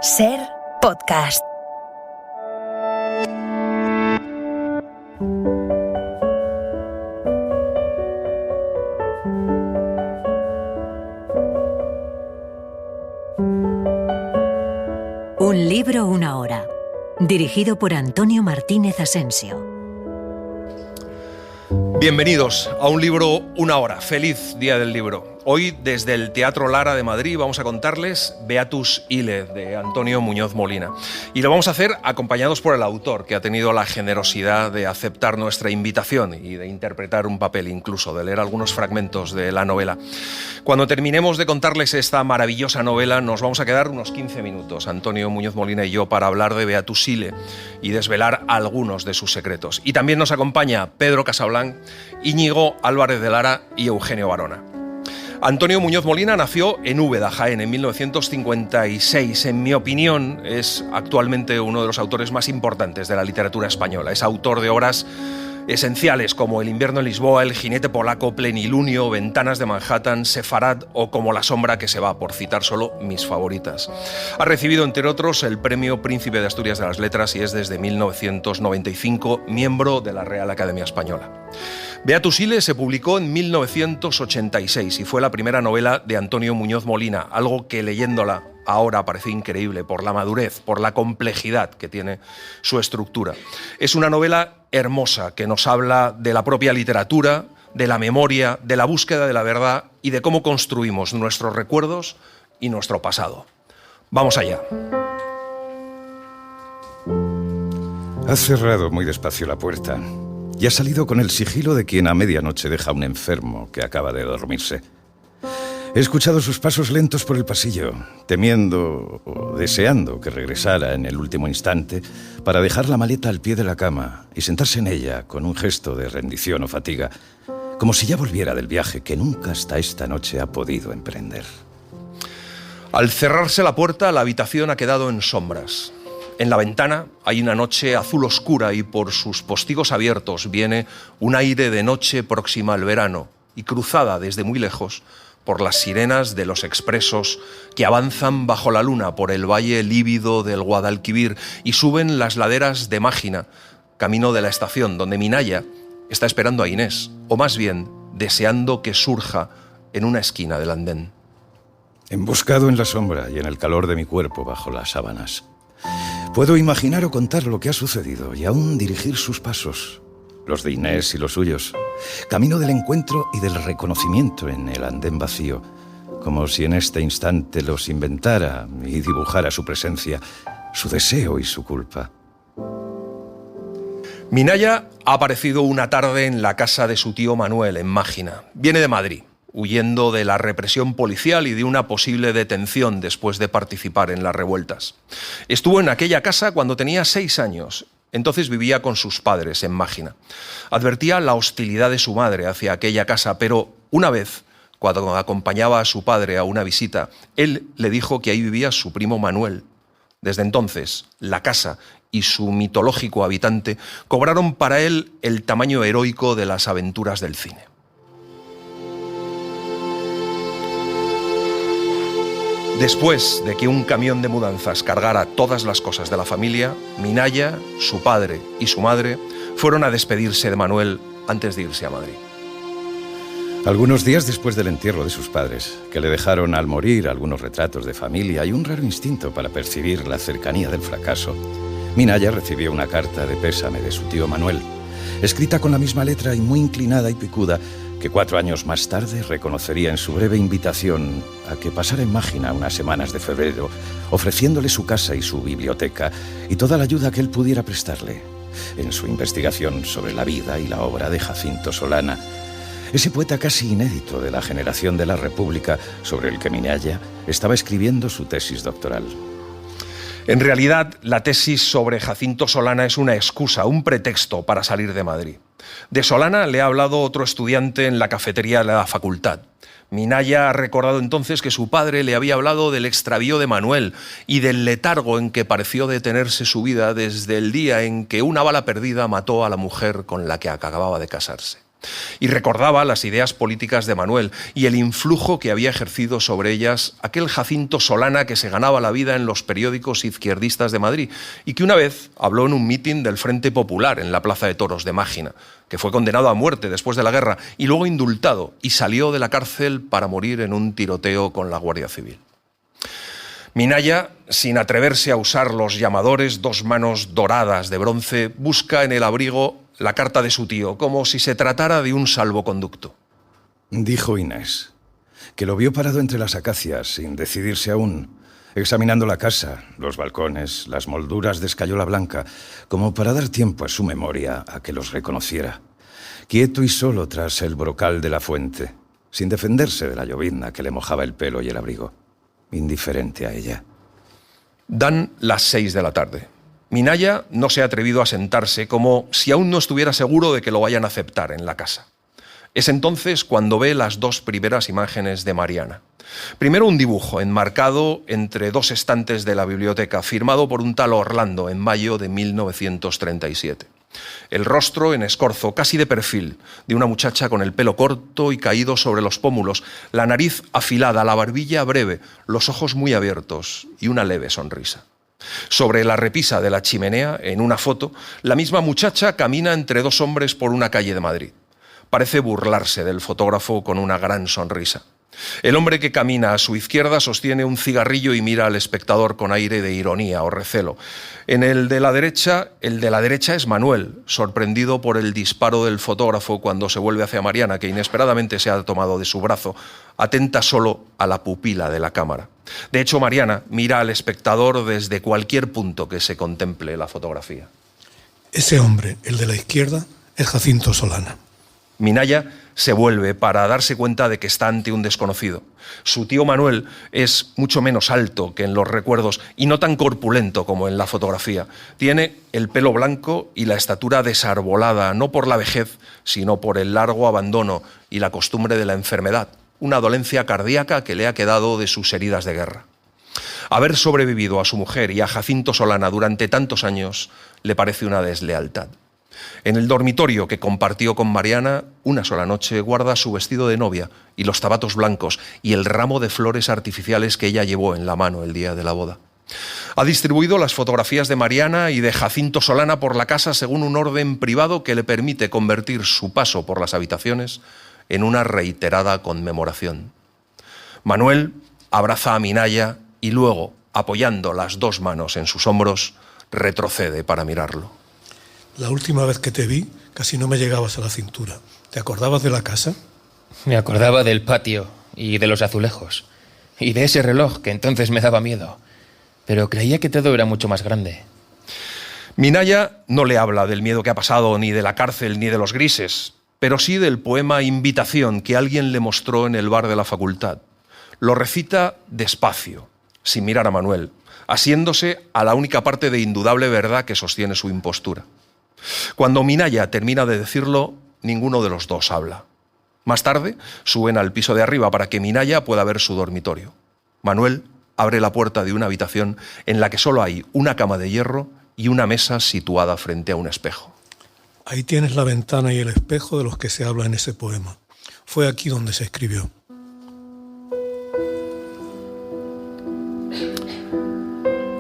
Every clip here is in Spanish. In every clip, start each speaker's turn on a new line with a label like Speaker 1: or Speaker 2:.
Speaker 1: Ser podcast.
Speaker 2: Un libro, una hora. Dirigido por Antonio Martínez Asensio.
Speaker 3: Bienvenidos a Un libro, una hora. Feliz Día del Libro. Hoy, desde el Teatro Lara de Madrid, vamos a contarles Beatus Ile, de Antonio Muñoz Molina. Y lo vamos a hacer acompañados por el autor, que ha tenido la generosidad de aceptar nuestra invitación y de interpretar un papel, incluso de leer algunos fragmentos de la novela. Cuando terminemos de contarles esta maravillosa novela, nos vamos a quedar unos 15 minutos, Antonio Muñoz Molina y yo, para hablar de Beatus Ile y desvelar algunos de sus secretos. Y también nos acompaña Pedro Casablanc, Íñigo Álvarez de Lara y Eugenio Barona. Antonio Muñoz Molina nació en Úbeda, Jaén, en 1956. En mi opinión, es actualmente uno de los autores más importantes de la literatura española. Es autor de obras esenciales como El invierno en Lisboa, El jinete polaco, Plenilunio, Ventanas de Manhattan, Sefarad o Como la sombra que se va, por citar solo mis favoritas. Ha recibido, entre otros, el Premio Príncipe de Asturias de las Letras y es desde 1995 miembro de la Real Academia Española. Beatus Ile se publicó en 1986 y fue la primera novela de Antonio Muñoz Molina, algo que leyéndola ahora parece increíble por la madurez, por la complejidad que tiene su estructura. Es una novela hermosa que nos habla de la propia literatura, de la memoria, de la búsqueda de la verdad y de cómo construimos nuestros recuerdos y nuestro pasado. Vamos allá.
Speaker 4: Has cerrado muy despacio la puerta y has salido con el sigilo de quien a medianoche deja a un enfermo que acaba de dormirse. He escuchado sus pasos lentos por el pasillo, temiendo o deseando que regresara en el último instante para dejar la maleta al pie de la cama y sentarse en ella con un gesto de rendición o fatiga, como si ya volviera del viaje que nunca hasta esta noche ha podido emprender.
Speaker 3: Al cerrarse la puerta, la habitación ha quedado en sombras. En la ventana hay una noche azul oscura y por sus postigos abiertos viene un aire de noche próxima al verano y cruzada desde muy lejos por las sirenas de los expresos que avanzan bajo la luna por el valle lívido del Guadalquivir y suben las laderas de Mágina, camino de la estación donde Minaya está esperando a Inés, o más bien deseando que surja en una esquina del andén.
Speaker 4: Emboscado en la sombra y en el calor de mi cuerpo bajo las sábanas, puedo imaginar o contar lo que ha sucedido y aún dirigir sus pasos, los de Inés y los suyos, camino del encuentro y del reconocimiento en el andén vacío, como si en este instante los inventara y dibujara su presencia, su deseo y su culpa.
Speaker 3: Minaya ha aparecido una tarde en la casa de su tío Manuel, en Mágina. Viene de Madrid, huyendo de la represión policial y de una posible detención después de participar en las revueltas. Estuvo en aquella casa cuando tenía 6 años. Entonces vivía con sus padres en Mágina. Advertía la hostilidad de su madre hacia aquella casa, pero una vez, cuando acompañaba a su padre a una visita, él le dijo que ahí vivía su primo Manuel. Desde entonces, la casa y su mitológico habitante cobraron para él el tamaño heroico de las aventuras del cine. Después de que un camión de mudanzas cargara todas las cosas de la familia, Minaya, su padre y su madre fueron a despedirse de Manuel antes de irse a Madrid.
Speaker 4: Algunos días después del entierro de sus padres, que le dejaron al morir algunos retratos de familia y un raro instinto para percibir la cercanía del fracaso, Minaya recibió una carta de pésame de su tío Manuel, escrita con la misma letra y muy inclinada y picuda, que 4 años más tarde reconocería en su breve invitación a que pasara en Mágina unas semanas de febrero, ofreciéndole su casa y su biblioteca y toda la ayuda que él pudiera prestarle en su investigación sobre la vida y la obra de Jacinto Solana, ese poeta casi inédito de la generación de la República sobre el que Minaya estaba escribiendo su tesis doctoral.
Speaker 3: En realidad, la tesis sobre Jacinto Solana es una excusa, un pretexto para salir de Madrid. De Solana le ha hablado otro estudiante en la cafetería de la facultad. Minaya ha recordado entonces que su padre le había hablado del extravío de Manuel y del letargo en que pareció detenerse su vida desde el día en que una bala perdida mató a la mujer con la que acababa de casarse. Y recordaba las ideas políticas de Manuel y el influjo que había ejercido sobre ellas aquel Jacinto Solana que se ganaba la vida en los periódicos izquierdistas de Madrid y que una vez habló en un mitin del Frente Popular en la Plaza de Toros de Mágina, que fue condenado a muerte después de la guerra y luego indultado y salió de la cárcel para morir en un tiroteo con la Guardia Civil. Minaya, sin atreverse a usar los llamadores, 2 manos doradas de bronce, busca en el abrigo la carta de su tío, como si se tratara de un salvoconducto.
Speaker 4: Dijo Inés, que lo vio parado entre las acacias, sin decidirse aún, examinando la casa, los balcones, las molduras de escayola blanca, como para dar tiempo a su memoria a que los reconociera. Quieto y solo tras el brocal de la fuente, sin defenderse de la llovizna que le mojaba el pelo y el abrigo, indiferente a ella.
Speaker 3: Dan las 6 de la tarde. Minaya no se ha atrevido a sentarse, como si aún no estuviera seguro de que lo vayan a aceptar en la casa. Es entonces cuando ve las 2 primeras imágenes de Mariana. Primero un dibujo enmarcado entre 2 estantes de la biblioteca, firmado por un tal Orlando en mayo de 1937. El rostro en escorzo, casi de perfil, de una muchacha con el pelo corto y caído sobre los pómulos, la nariz afilada, la barbilla breve, los ojos muy abiertos y una leve sonrisa. Sobre la repisa de la chimenea, en una foto, la misma muchacha camina entre 2 hombres por una calle de Madrid. Parece burlarse del fotógrafo con una gran sonrisa. El hombre que camina a su izquierda sostiene un cigarrillo y mira al espectador con aire de ironía o recelo. El de la derecha es Manuel, sorprendido por el disparo del fotógrafo cuando se vuelve hacia Mariana, que inesperadamente se ha tomado de su brazo, atenta solo a la pupila de la cámara. De hecho, Mariana mira al espectador desde cualquier punto que se contemple la fotografía.
Speaker 5: Ese hombre, el de la izquierda, es Jacinto Solana.
Speaker 3: Minaya se vuelve para darse cuenta de que está ante un desconocido. Su tío Manuel es mucho menos alto que en los recuerdos y no tan corpulento como en la fotografía. Tiene el pelo blanco y la estatura desarbolada, no por la vejez, sino por el largo abandono y la costumbre de la enfermedad, una dolencia cardíaca que le ha quedado de sus heridas de guerra. Haber sobrevivido a su mujer y a Jacinto Solana durante tantos años le parece una deslealtad. En el dormitorio que compartió con Mariana, una sola noche guarda su vestido de novia y los zapatos blancos y el ramo de flores artificiales que ella llevó en la mano el día de la boda. Ha distribuido las fotografías de Mariana y de Jacinto Solana por la casa según un orden privado que le permite convertir su paso por las habitaciones en una reiterada conmemoración. Manuel abraza a Minaya y luego, apoyando las 2 manos en sus hombros, retrocede para mirarlo.
Speaker 5: La última vez que te vi, casi no me llegabas a la cintura. ¿Te acordabas de la casa?
Speaker 6: Me acordaba del patio y de los azulejos. Y de ese reloj que entonces me daba miedo. Pero creía que todo era mucho más grande.
Speaker 3: Minaya no le habla del miedo que ha pasado, ni de la cárcel, ni de los grises, pero sí del poema Invitación que alguien le mostró en el bar de la facultad. Lo recita despacio, sin mirar a Manuel, asiéndose a la única parte de indudable verdad que sostiene su impostura. Cuando Minaya termina de decirlo, ninguno de los 2 habla. Más tarde, suben al piso de arriba para que Minaya pueda ver su dormitorio. Manuel abre la puerta de una habitación en la que solo hay una cama de hierro y una mesa situada frente a un espejo.
Speaker 5: Ahí tienes la ventana y el espejo de los que se habla en ese poema. Fue aquí donde se escribió.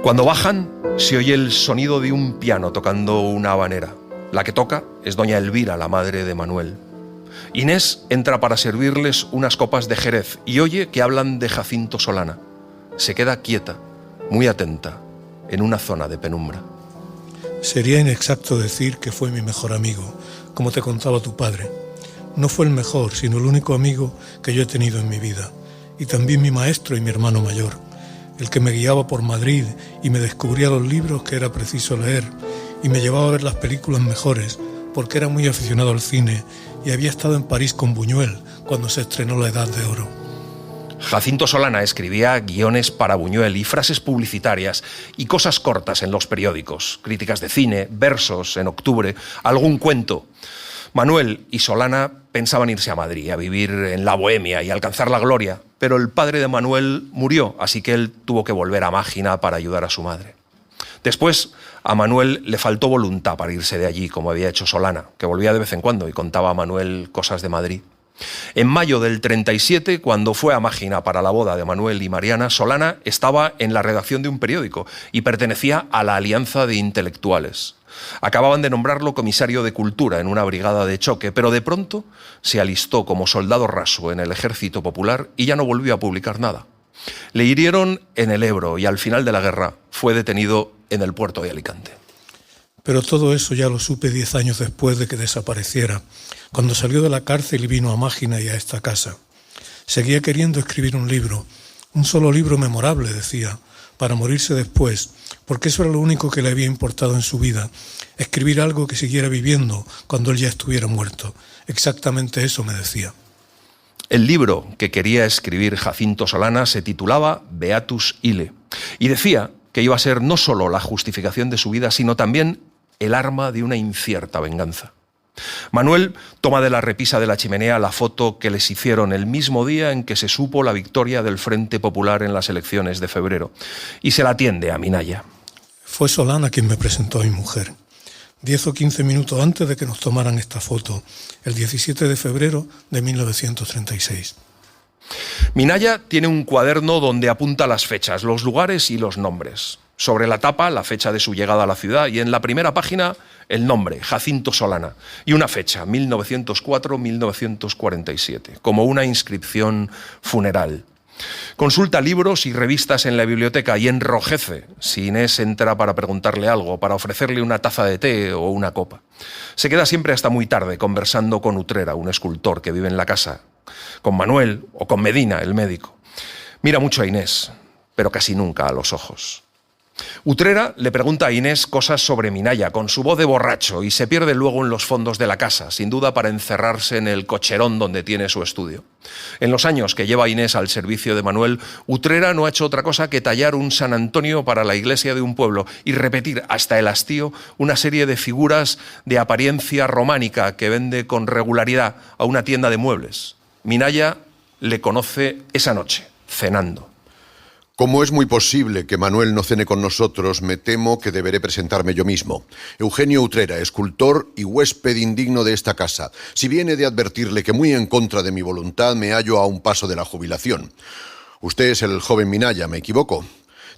Speaker 3: Cuando bajan, se oye el sonido de un piano tocando una habanera. La que toca es doña Elvira, la madre de Manuel. Inés entra para servirles unas copas de Jerez y oye que hablan de Jacinto Solana. Se queda quieta, muy atenta, en una zona de penumbra.
Speaker 5: Sería inexacto decir que fue mi mejor amigo, como te contaba tu padre. No fue el mejor, sino el único amigo que yo he tenido en mi vida. Y también mi maestro y mi hermano mayor. El que me guiaba por Madrid y me descubría los libros que era preciso leer y me llevaba a ver las películas mejores porque era muy aficionado al cine y había estado en París con Buñuel cuando se estrenó La Edad de Oro.
Speaker 3: Jacinto Solana escribía guiones para Buñuel y frases publicitarias y cosas cortas en los periódicos, críticas de cine, versos en octubre, algún cuento. Manuel y Solana pensaban irse a Madrid, a vivir en la bohemia y alcanzar la gloria, pero el padre de Manuel murió, así que él tuvo que volver a Mágina para ayudar a su madre. Después, a Manuel le faltó voluntad para irse de allí, como había hecho Solana, que volvía de vez en cuando y contaba a Manuel cosas de Madrid. En mayo del 37, cuando fue a Mágina para la boda de Manuel y Mariana, Solana estaba en la redacción de un periódico y pertenecía a la Alianza de Intelectuales. Acababan de nombrarlo comisario de Cultura en una brigada de choque, pero de pronto se alistó como soldado raso en el Ejército Popular y ya no volvió a publicar nada. Le hirieron en el Ebro y al final de la guerra fue detenido en el puerto de Alicante.
Speaker 5: Pero todo eso ya lo supe 10 años después de que desapareciera, cuando salió de la cárcel y vino a Mágina y a esta casa. Seguía queriendo escribir un libro, un solo libro memorable, decía, para morirse después, porque eso era lo único que le había importado en su vida, escribir algo que siguiera viviendo cuando él ya estuviera muerto. Exactamente eso me decía.
Speaker 3: El libro que quería escribir Jacinto Solana se titulaba Beatus Ille y decía que iba a ser no solo la justificación de su vida, sino también el arma de una incierta venganza. Manuel toma de la repisa de la chimenea la foto que les hicieron el mismo día en que se supo la victoria del Frente Popular en las elecciones de febrero y se la tiende a Minaya.
Speaker 5: Fue Solana quien me presentó a mi mujer. 10 o 15 minutos antes de que nos tomaran esta foto, el 17 de febrero de 1936.
Speaker 3: Minaya tiene un cuaderno donde apunta las fechas, los lugares y los nombres. Sobre la tapa, la fecha de su llegada a la ciudad y en la primera página, el nombre, Jacinto Solana, y una fecha, 1904-1947, como una inscripción funeral. Consulta libros y revistas en la biblioteca y enrojece si Inés entra para preguntarle algo, para ofrecerle una taza de té o una copa. Se queda siempre hasta muy tarde conversando con Utrera, un escultor que vive en la casa, con Manuel o con Medina, el médico. Mira mucho a Inés, pero casi nunca a los ojos. Utrera le pregunta a Inés cosas sobre Minaya con su voz de borracho y se pierde luego en los fondos de la casa, sin duda para encerrarse en el cocherón donde tiene su estudio. En los años que lleva Inés al servicio de Manuel, Utrera no ha hecho otra cosa que tallar un San Antonio para la iglesia de un pueblo y repetir hasta el hastío una serie de figuras de apariencia románica que vende con regularidad a una tienda de muebles. Minaya le conoce esa noche, cenando.
Speaker 7: Como es muy posible que Manuel no cene con nosotros, me temo que deberé presentarme yo mismo. Eugenio Utrera, escultor y huésped indigno de esta casa. Si bien he de advertirle que muy en contra de mi voluntad me hallo a un paso de la jubilación. Usted es el joven Minaya, ¿me equivoco?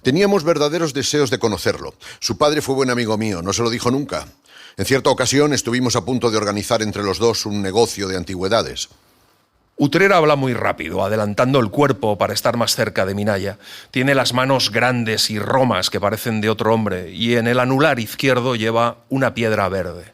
Speaker 7: Teníamos verdaderos deseos de conocerlo. Su padre fue buen amigo mío, no se lo dijo nunca. En cierta ocasión estuvimos a punto de organizar entre los dos un negocio de antigüedades.
Speaker 3: Utrera habla muy rápido, adelantando el cuerpo para estar más cerca de Minaya. Tiene las manos grandes y romas que parecen de otro hombre y en el anular izquierdo lleva una piedra verde.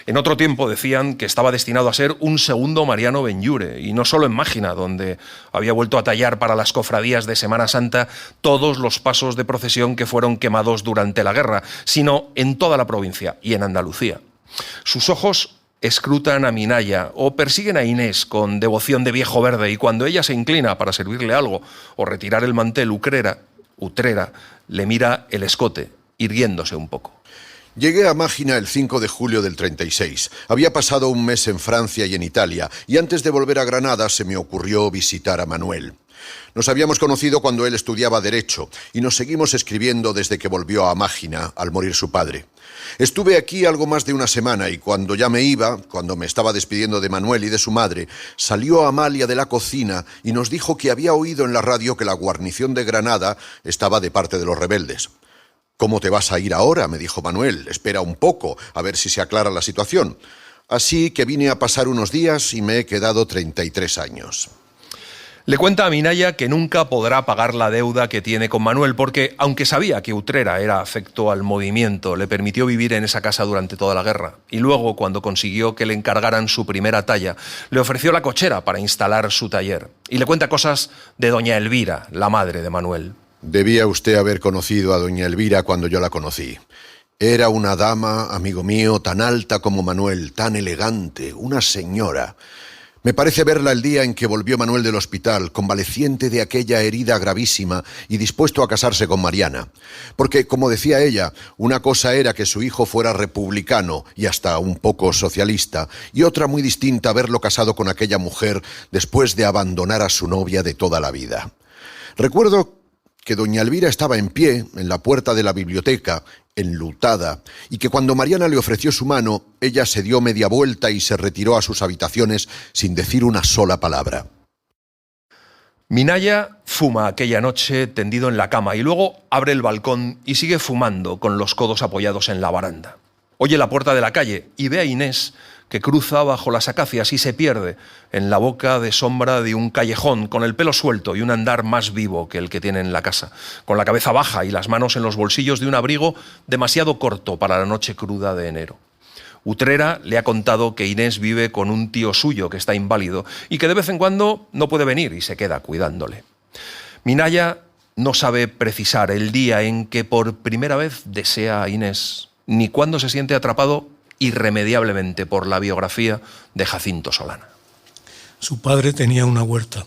Speaker 3: En otro tiempo decían que estaba destinado a ser un segundo Mariano Benlliure, y no solo en Mágina, donde había vuelto a tallar para las cofradías de Semana Santa todos los pasos de procesión que fueron quemados durante la guerra, sino en toda la provincia y en Andalucía. Sus ojos escrutan a Minaya o persiguen a Inés con devoción de viejo verde y cuando ella se inclina para servirle algo o retirar el mantel, Utrera le mira el escote, irguiéndose un poco.
Speaker 7: Llegué a Mágina el 5 de julio del 36. Había pasado un mes en Francia y en Italia y antes de volver a Granada se me ocurrió visitar a Manuel. Nos habíamos conocido cuando él estudiaba Derecho y nos seguimos escribiendo desde que volvió a Mágina al morir su padre. Estuve aquí algo más de una semana y cuando ya me iba, cuando me estaba despidiendo de Manuel y de su madre, salió Amalia de la cocina y nos dijo que había oído en la radio que la guarnición de Granada estaba de parte de los rebeldes. «¿Cómo te vas a ir ahora?», me dijo Manuel. «Espera un poco, a ver si se aclara la situación». Así que vine a pasar unos días y me he quedado 33 años.
Speaker 3: Le cuenta a Minaya que nunca podrá pagar la deuda que tiene con Manuel porque, aunque sabía que Utrera era afecto al movimiento, le permitió vivir en esa casa durante toda la guerra. Y luego, cuando consiguió que le encargaran su primera talla, le ofreció la cochera para instalar su taller. Y le cuenta cosas de doña Elvira, la madre de Manuel.
Speaker 7: Debía usted haber conocido a doña Elvira cuando yo la conocí. Era una dama, amigo mío, tan alta como Manuel, tan elegante, una señora. Me parece verla el día en que volvió Manuel del hospital, convaleciente de aquella herida gravísima y dispuesto a casarse con Mariana. Porque, como decía ella, una cosa era que su hijo fuera republicano y hasta un poco socialista, y otra muy distinta verlo casado con aquella mujer después de abandonar a su novia de toda la vida. Recuerdo que doña Elvira estaba en pie en la puerta de la biblioteca, enlutada, y que cuando Mariana le ofreció su mano, ella se dio media vuelta y se retiró a sus habitaciones sin decir una sola palabra.
Speaker 3: Minaya fuma aquella noche tendido en la cama y luego abre el balcón y sigue fumando con los codos apoyados en la baranda. Oye la puerta de la calle y ve a Inés que cruza bajo las acacias y se pierde en la boca de sombra de un callejón, con el pelo suelto y un andar más vivo que el que tiene en la casa, con la cabeza baja y las manos en los bolsillos de un abrigo demasiado corto para la noche cruda de enero. Utrera le ha contado que Inés vive con un tío suyo que está inválido y que de vez en cuando no puede venir y se queda cuidándole. Minaya no sabe precisar el día en que por primera vez desea a Inés, ni cuándo se siente atrapado irremediablemente por la biografía de Jacinto Solana.
Speaker 5: Su padre tenía una huerta.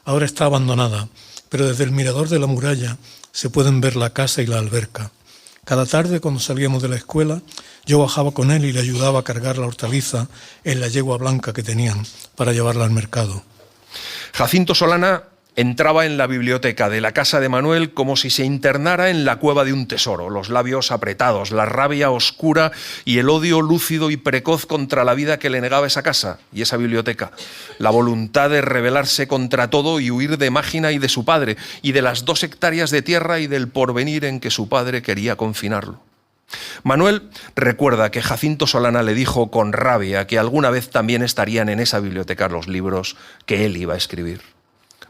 Speaker 5: Ahora está abandonada, pero desde el mirador de la muralla se pueden ver la casa y la alberca. Cada tarde, cuando salíamos de la escuela, yo bajaba con él y le ayudaba a cargar la hortaliza en la yegua blanca que tenían para llevarla al mercado.
Speaker 3: Jacinto Solana entraba en la biblioteca de la casa de Manuel como si se internara en la cueva de un tesoro, los labios apretados, la rabia oscura y el odio lúcido y precoz contra la vida que le negaba esa casa y esa biblioteca, la voluntad de rebelarse contra todo y huir de Mágina y de su padre, y de las 2 hectáreas de tierra y del porvenir en que su padre quería confinarlo. Manuel recuerda que Jacinto Solana le dijo con rabia que alguna vez también estarían en esa biblioteca los libros que él iba a escribir.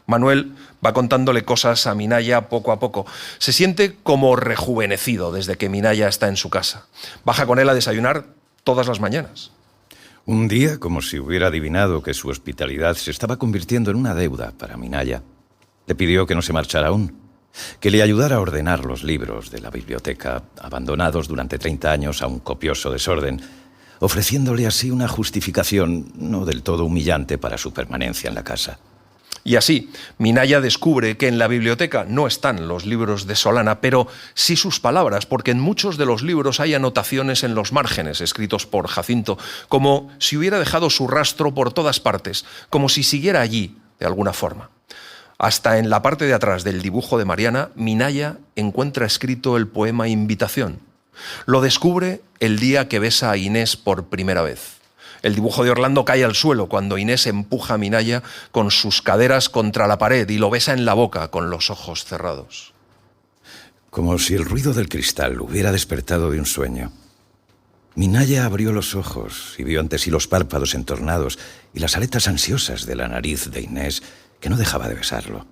Speaker 3: Manuel va contándole cosas a Minaya poco a poco. Se siente como rejuvenecido desde que Minaya está en su casa. Baja con él a desayunar todas las mañanas.
Speaker 4: Un día, como si hubiera adivinado que su hospitalidad se estaba convirtiendo en una deuda para Minaya, le pidió que no se marchara aún, que le ayudara a ordenar los libros de la biblioteca, abandonados durante 30 años a un copioso desorden, ofreciéndole así una justificación no del todo humillante para su permanencia en la casa.
Speaker 3: Y así, Minaya descubre que en la biblioteca no están los libros de Solana, pero sí sus palabras, porque en muchos de los libros hay anotaciones en los márgenes escritos por Jacinto, como si hubiera dejado su rastro por todas partes, como si siguiera allí de alguna forma. Hasta en la parte de atrás del dibujo de Mariana, Minaya encuentra escrito el poema Invitación. Lo descubre el día que besa a Inés por primera vez. El dibujo de Orlando cae al suelo cuando Inés empuja a Minaya con sus caderas contra la pared y lo besa en la boca con los ojos cerrados.
Speaker 4: Como si el ruido del cristal hubiera despertado de un sueño. Minaya abrió los ojos y vio ante sí los párpados entornados y las aletas ansiosas de la nariz de Inés, que no dejaba de besarlo.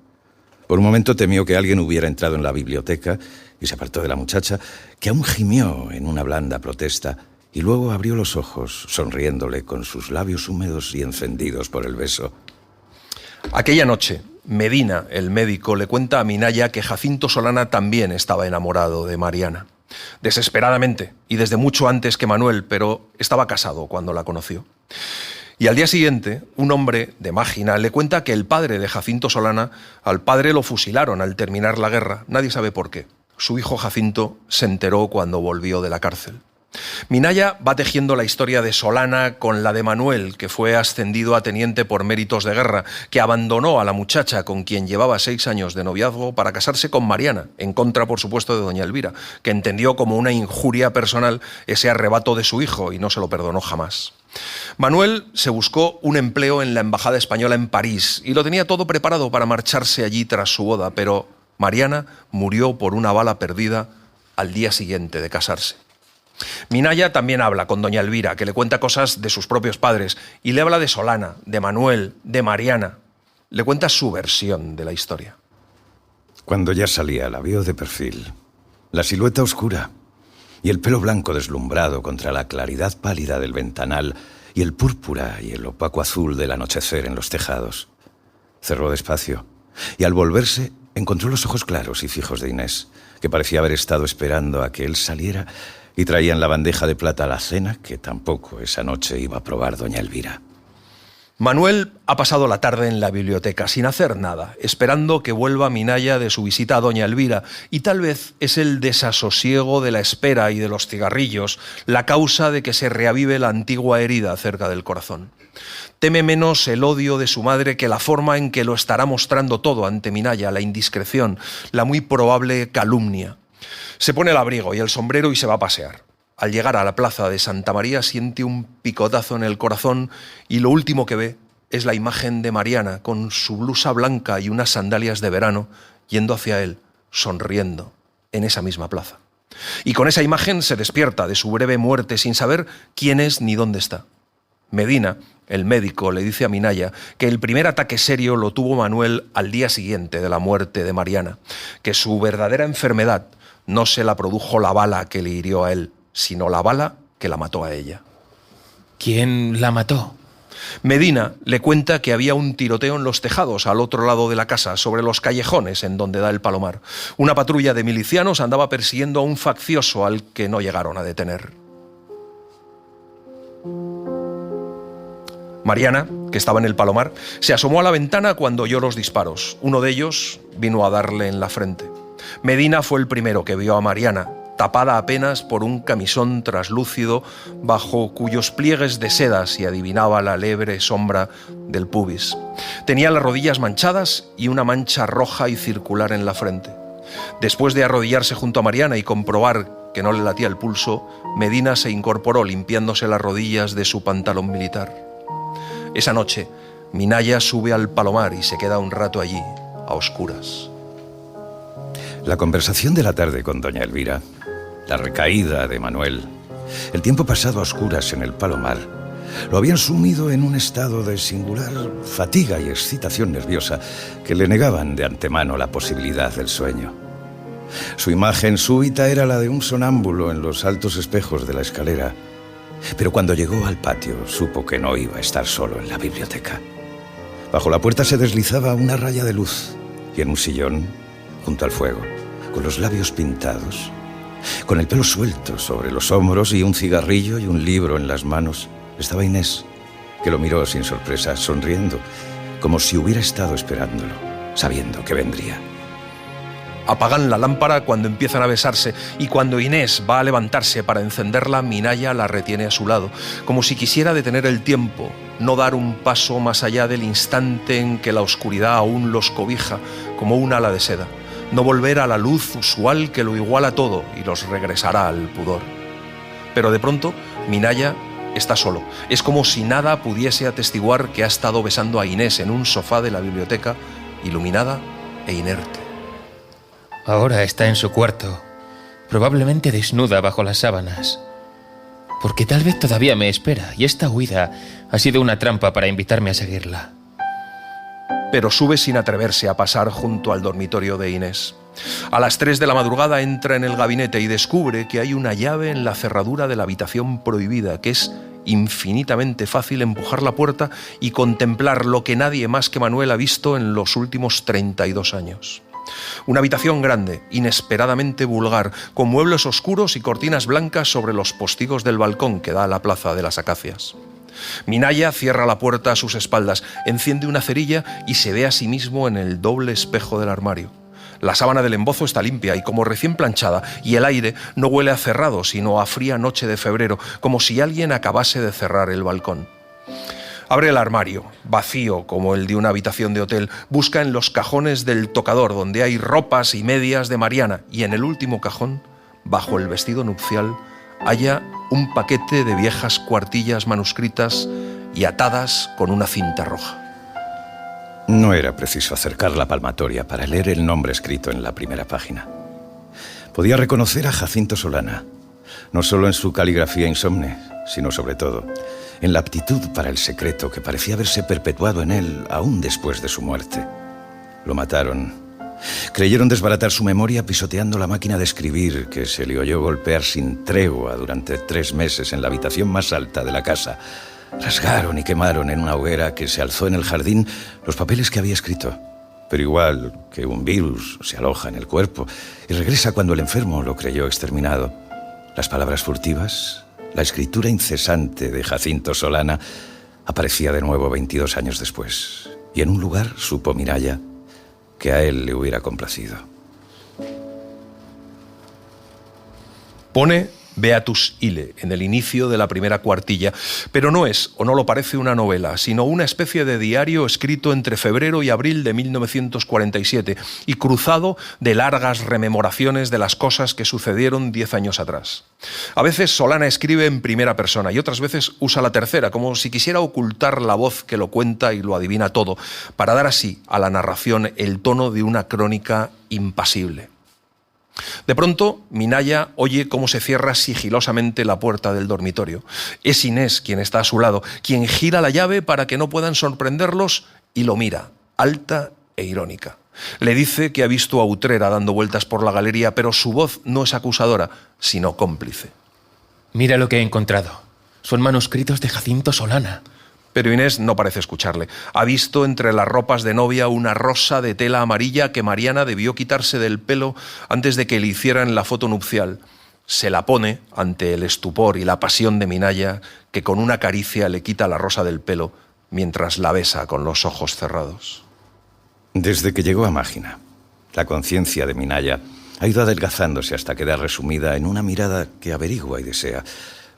Speaker 4: Por un momento temió que alguien hubiera entrado en la biblioteca y se apartó de la muchacha, que aún gimió en una blanda protesta, y luego abrió los ojos, sonriéndole con sus labios húmedos y encendidos por el beso.
Speaker 3: Aquella noche, Medina, el médico, le cuenta a Minaya que Jacinto Solana también estaba enamorado de Mariana. Desesperadamente, y desde mucho antes que Manuel, pero estaba casado cuando la conoció. Y al día siguiente, un hombre de Mágina le cuenta que el padre de Jacinto Solana, al padre lo fusilaron al terminar la guerra. Nadie sabe por qué. Su hijo Jacinto se enteró cuando volvió de la cárcel. Minaya va tejiendo la historia de Solana con la de Manuel, que fue ascendido a teniente por méritos de guerra, que abandonó a la muchacha con quien llevaba 6 años de noviazgo para casarse con Mariana, en contra, por supuesto, de doña Elvira, que entendió como una injuria personal ese arrebato de su hijo y no se lo perdonó jamás. Manuel se buscó un empleo en la embajada española en París y lo tenía todo preparado para marcharse allí tras su boda, pero Mariana murió por una bala perdida al día siguiente de casarse. Minaya también habla con doña Elvira, que le cuenta cosas de sus propios padres, y le habla de Solana, de Manuel, de Mariana. Le cuenta su versión de la historia.
Speaker 4: Cuando ya salía, la vio de perfil, la silueta oscura y el pelo blanco deslumbrado contra la claridad pálida del ventanal y el púrpura y el opaco azul del anochecer en los tejados. Cerró despacio y al volverse encontró los ojos claros y fijos de Inés, que parecía haber estado esperando a que él saliera, y traía en la bandeja de plata la cena que tampoco esa noche iba a probar doña Elvira.
Speaker 3: Manuel ha pasado la tarde en la biblioteca sin hacer nada, esperando que vuelva Minaya de su visita a doña Elvira, y tal vez es el desasosiego de la espera y de los cigarrillos la causa de que se reavive la antigua herida cerca del corazón. Teme menos el odio de su madre que la forma en que lo estará mostrando todo ante Minaya, la indiscreción, la muy probable calumnia. Se pone el abrigo y el sombrero y se va a pasear. Al llegar a la plaza de Santa María siente un picotazo en el corazón y lo último que ve es la imagen de Mariana con su blusa blanca y unas sandalias de verano yendo hacia él, sonriendo, en esa misma plaza. Y con esa imagen se despierta de su breve muerte sin saber quién es ni dónde está. Medina, el médico, le dice a Minaya que el primer ataque serio lo tuvo Manuel al día siguiente de la muerte de Mariana, que su verdadera enfermedad no se la produjo la bala que le hirió a él, sino la bala que la mató a ella.
Speaker 6: ¿Quién la mató?
Speaker 3: Medina le cuenta que había un tiroteo en los tejados al otro lado de la casa, sobre los callejones en donde da el Palomar. Una patrulla de milicianos andaba persiguiendo a un faccioso al que no llegaron a detener. Mariana, que estaba en el Palomar, se asomó a la ventana cuando oyó los disparos. Uno de ellos vino a darle en la frente. Medina fue el primero que vio a Mariana, tapada apenas por un camisón traslúcido bajo cuyos pliegues de seda se adivinaba la leve sombra del pubis. Tenía las rodillas manchadas y una mancha roja y circular en la frente. Después de arrodillarse junto a Mariana y comprobar que no le latía el pulso, Medina se incorporó limpiándose las rodillas de su pantalón militar. Esa noche, Minaya sube al Palomar y se queda un rato allí, a oscuras.
Speaker 4: La conversación de la tarde con doña Elvira, la recaída de Manuel, el tiempo pasado a oscuras en el Palomar, lo habían sumido en un estado de singular fatiga y excitación nerviosa que le negaban de antemano la posibilidad del sueño. Su imagen súbita era la de un sonámbulo en los altos espejos de la escalera, pero cuando llegó al patio supo que no iba a estar solo en la biblioteca. Bajo la puerta se deslizaba una raya de luz y en un sillón, junto al fuego, con los labios pintados, con el pelo suelto sobre los hombros y un cigarrillo y un libro en las manos, estaba Inés, que lo miró sin sorpresa, sonriendo, como si hubiera estado esperándolo, sabiendo que vendría.
Speaker 3: Apagan la lámpara cuando empiezan a besarse y cuando Inés va a levantarse para encenderla, Minaya la retiene a su lado, como si quisiera detener el tiempo, no dar un paso más allá del instante en que la oscuridad aún los cobija como un ala de seda, no volver a la luz usual que lo iguala todo y los regresará al pudor. Pero de pronto, Minaya está solo. Es como si nada pudiese atestiguar que ha estado besando a Inés en un sofá de la biblioteca, iluminada e inerte.
Speaker 6: Ahora está en su cuarto, probablemente desnuda bajo las sábanas. Porque tal vez todavía me espera y esta huida ha sido una trampa para invitarme a seguirla.
Speaker 3: Pero sube sin atreverse a pasar junto al dormitorio de Inés. A las 3 de la madrugada entra en el gabinete y descubre que hay una llave en la cerradura de la habitación prohibida, que es infinitamente fácil empujar la puerta y contemplar lo que nadie más que Manuel ha visto en los últimos 32 años. Una habitación grande, inesperadamente vulgar, con muebles oscuros y cortinas blancas sobre los postigos del balcón que da a la plaza de las Acacias. Minaya cierra la puerta a sus espaldas, enciende una cerilla y se ve a sí mismo en el doble espejo del armario. La sábana del embozo está limpia y como recién planchada, y el aire no huele a cerrado, sino a fría noche de febrero, como si alguien acabase de cerrar el balcón. Abre el armario, vacío como el de una habitación de hotel, busca en los cajones del tocador donde hay ropas y medias de Mariana y en el último cajón, bajo el vestido nupcial, halla un paquete de viejas cuartillas manuscritas y atadas con una cinta roja.
Speaker 4: No era preciso acercar la palmatoria para leer el nombre escrito en la primera página. Podía reconocer a Jacinto Solana, no solo en su caligrafía insomne, sino sobre todo en la aptitud para el secreto que parecía haberse perpetuado en él aún después de su muerte. Lo mataron. Creyeron desbaratar su memoria pisoteando la máquina de escribir que se le oyó golpear sin tregua durante 3 meses en la habitación más alta de la casa. Rasgaron y quemaron en una hoguera que se alzó en el jardín los papeles que había escrito. Pero igual que un virus se aloja en el cuerpo y regresa cuando el enfermo lo creyó exterminado, las palabras furtivas, la escritura incesante de Jacinto Solana aparecía de nuevo 22 años después, y en un lugar supo Minaya que a él le hubiera complacido.
Speaker 3: Pone Beatus Ile en el inicio de la primera cuartilla, pero no es, o no lo parece, una novela, sino una especie de diario escrito entre febrero y abril de 1947 y cruzado de largas rememoraciones de las cosas que sucedieron 10 años atrás. A veces Solana escribe en primera persona y otras veces usa la tercera, como si quisiera ocultar la voz que lo cuenta y lo adivina todo, para dar así a la narración el tono de una crónica impasible. De pronto, Minaya oye cómo se cierra sigilosamente la puerta del dormitorio. Es Inés quien está a su lado, quien gira la llave para que no puedan sorprenderlos y lo mira, alta e irónica. Le dice que ha visto a Utrera dando vueltas por la galería, pero su voz no es acusadora, sino cómplice.
Speaker 6: Mira lo que he encontrado. Son manuscritos de Jacinto Solana.
Speaker 3: Pero Inés no parece escucharle. Ha visto entre las ropas de novia una rosa de tela amarilla que Mariana debió quitarse del pelo antes de que le hicieran la foto nupcial. Se la pone ante el estupor y la pasión de Minaya, que con una caricia le quita la rosa del pelo mientras la besa con los ojos cerrados.
Speaker 4: Desde que llegó a Mágina, la conciencia de Minaya ha ido adelgazándose hasta quedar resumida en una mirada que averigua y desea,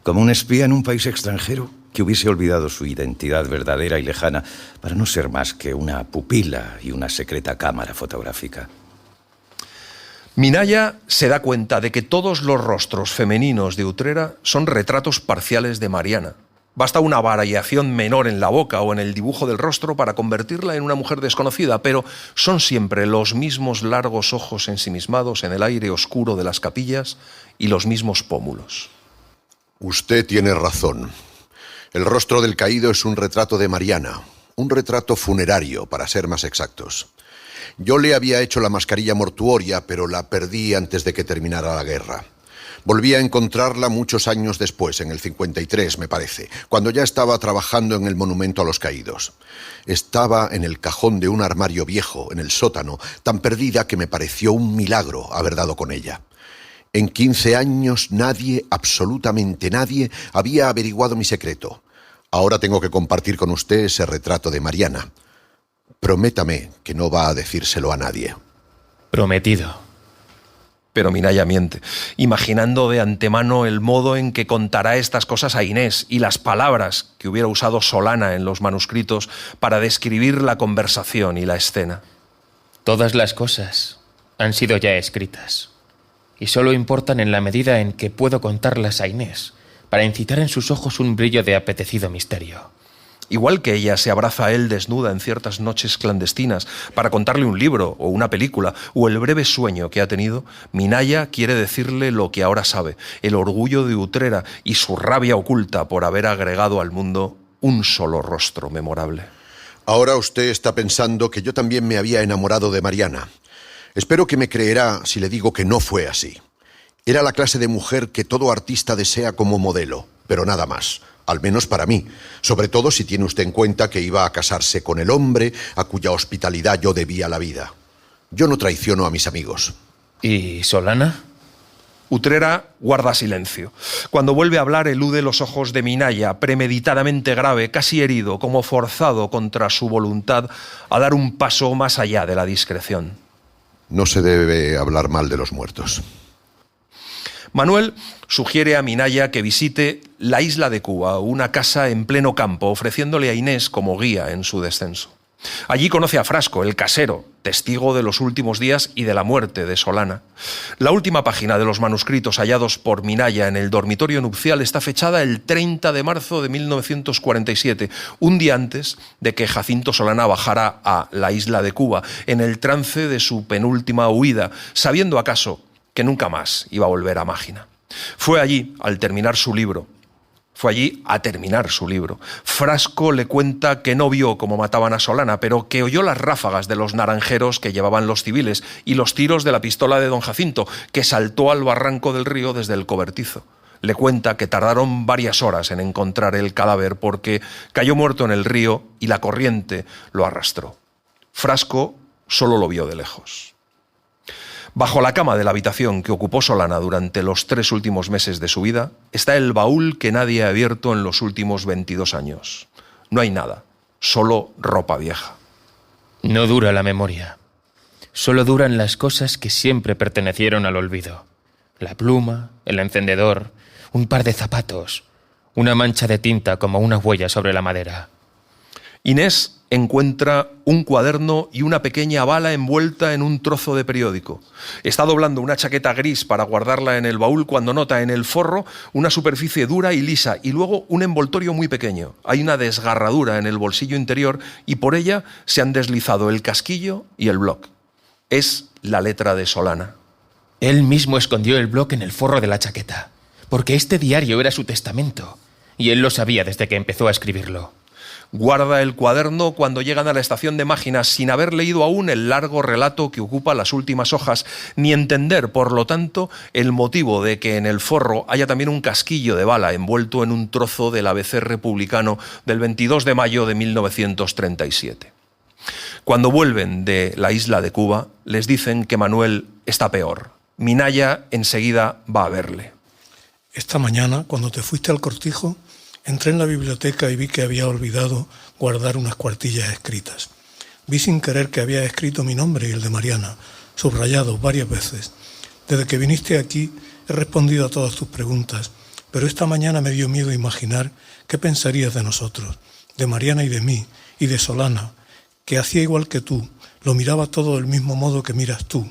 Speaker 4: como un espía en un país extranjero que hubiese olvidado su identidad verdadera y lejana para no ser más que una pupila y una secreta cámara fotográfica.
Speaker 3: Minaya se da cuenta de que todos los rostros femeninos de Utrera son retratos parciales de Mariana. Basta una variación menor en la boca o en el dibujo del rostro para convertirla en una mujer desconocida, pero son siempre los mismos largos ojos ensimismados en el aire oscuro de las capillas y los mismos pómulos.
Speaker 7: Usted tiene razón. El rostro del caído es un retrato de Mariana, un retrato funerario, para ser más exactos. Yo le había hecho la mascarilla mortuoria, pero la perdí antes de que terminara la guerra. Volví a encontrarla muchos años después, en el 53, me parece, cuando ya estaba trabajando en el monumento a los caídos. Estaba en el cajón de un armario viejo, en el sótano, tan perdida que me pareció un milagro haber dado con ella. En 15 años nadie, absolutamente nadie, había averiguado mi secreto. Ahora tengo que compartir con usted ese retrato de Mariana. Prométame que no va a decírselo a nadie.
Speaker 6: Prometido.
Speaker 3: Pero Minaya miente, imaginando de antemano el modo en que contará estas cosas a Inés y las palabras que hubiera usado Solana en los manuscritos para describir la conversación y la escena.
Speaker 6: Todas las cosas han sido ya escritas y solo importan en la medida en que puedo contarlas a Inés para incitar en sus ojos un brillo de apetecido misterio.
Speaker 3: Igual que ella se abraza a él desnuda en ciertas noches clandestinas para contarle un libro o una película o el breve sueño que ha tenido, Minaya quiere decirle lo que ahora sabe, el orgullo de Utrera y su rabia oculta por haber agregado al mundo un solo rostro memorable.
Speaker 7: Ahora usted está pensando que yo también me había enamorado de Mariana. Espero que me creerá si le digo que no fue así. Era la clase de mujer que todo artista desea como modelo, pero nada más. Al menos para mí, sobre todo si tiene usted en cuenta que iba a casarse con el hombre a cuya hospitalidad yo debía la vida. Yo no traiciono a mis amigos.
Speaker 6: ¿Y Solana?
Speaker 3: Utrera guarda silencio. Cuando vuelve a hablar, elude los ojos de Minaya, premeditadamente grave, casi herido, como forzado contra su voluntad a dar un paso más allá de la discreción.
Speaker 7: No se debe hablar mal de los muertos.
Speaker 3: Manuel sugiere a Minaya que visite la isla de Cuba, una casa en pleno campo, ofreciéndole a Inés como guía en su descenso. Allí conoce a Frasco, el casero, testigo de los últimos días y de la muerte de Solana. La última página de los manuscritos hallados por Minaya en el dormitorio nupcial está fechada el 30 de marzo de 1947, un día antes de que Jacinto Solana bajara a la isla de Cuba, en el trance de su penúltima huida, sabiendo acaso que nunca más iba a volver a Mágina. Fue allí a terminar su libro. Frasco le cuenta que no vio cómo mataban a Solana, pero que oyó las ráfagas de los naranjeros que llevaban los civiles y los tiros de la pistola de don Jacinto, que saltó al barranco del río desde el cobertizo. Le cuenta que tardaron varias horas en encontrar el cadáver porque cayó muerto en el río y la corriente lo arrastró. Frasco solo lo vio de lejos. Bajo la cama de la habitación que ocupó Solana durante los 3 últimos meses de su vida está el baúl que nadie ha abierto en los últimos 22 años. No hay nada, solo ropa vieja.
Speaker 6: No dura la memoria. Solo duran las cosas que siempre pertenecieron al olvido. La pluma, el encendedor, un par de zapatos, una mancha de tinta como una huella sobre la madera.
Speaker 3: Inés encuentra un cuaderno y una pequeña bala envuelta en un trozo de periódico. Está doblando una chaqueta gris para guardarla en el baúl cuando nota en el forro una superficie dura y lisa y luego un envoltorio muy pequeño. Hay una desgarradura en el bolsillo interior y por ella se han deslizado el casquillo y el bloc. Es la letra de Solana.
Speaker 6: Él mismo escondió el bloc en el forro de la chaqueta, porque este diario era su testamento, y él lo sabía desde que empezó a escribirlo.
Speaker 3: Guarda el cuaderno cuando llegan a la estación de Máginas sin haber leído aún el largo relato que ocupa las últimas hojas, ni entender, por lo tanto, el motivo de que en el forro haya también un casquillo de bala envuelto en un trozo del ABC republicano del 22 de mayo de 1937. Cuando vuelven de la isla de Cuba, les dicen que Manuel está peor. Minaya enseguida va a verle.
Speaker 5: Esta mañana, cuando te fuiste al cortijo, entré en la biblioteca y vi que había olvidado guardar unas cuartillas escritas. Vi sin querer que había escrito mi nombre y el de Mariana, subrayados varias veces. Desde que viniste aquí he respondido a todas tus preguntas, pero esta mañana me dio miedo imaginar qué pensarías de nosotros, de Mariana y de mí, y de Solana, que hacía igual que tú, lo miraba todo del mismo modo que miras tú,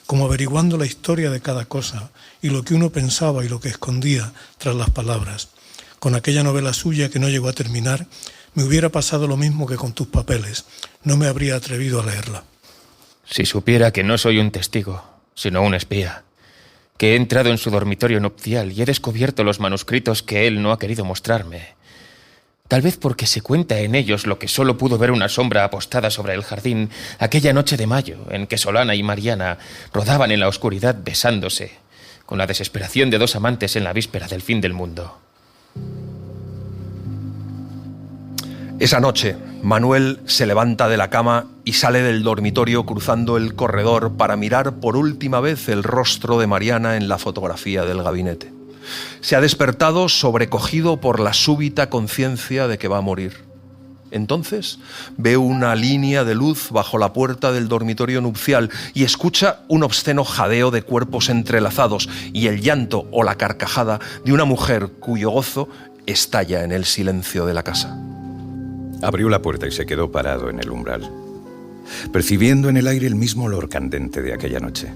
Speaker 5: como averiguando la historia de cada cosa y lo que uno pensaba y lo que escondía tras las palabras. Con aquella novela suya que no llegó a terminar, me hubiera pasado lo mismo que con tus papeles. No me habría atrevido a leerla.
Speaker 6: Si supiera que no soy un testigo, sino un espía, que he entrado en su dormitorio nupcial y he descubierto los manuscritos que él no ha querido mostrarme. Tal vez porque se cuenta en ellos lo que solo pudo ver una sombra apostada sobre el jardín aquella noche de mayo en que Solana y Mariana rodaban en la oscuridad besándose, con la desesperación de dos amantes en la víspera del fin del mundo.
Speaker 3: Esa noche, Manuel se levanta de la cama y sale del dormitorio cruzando el corredor para mirar por última vez el rostro de Mariana en la fotografía del gabinete. Se ha despertado sobrecogido por la súbita conciencia de que va a morir. Entonces ve una línea de luz bajo la puerta del dormitorio nupcial y escucha un obsceno jadeo de cuerpos entrelazados y el llanto o la carcajada de una mujer cuyo gozo estalla en el silencio de la casa.
Speaker 4: Abrió la puerta y se quedó parado en el umbral, percibiendo en el aire el mismo olor candente de aquella noche.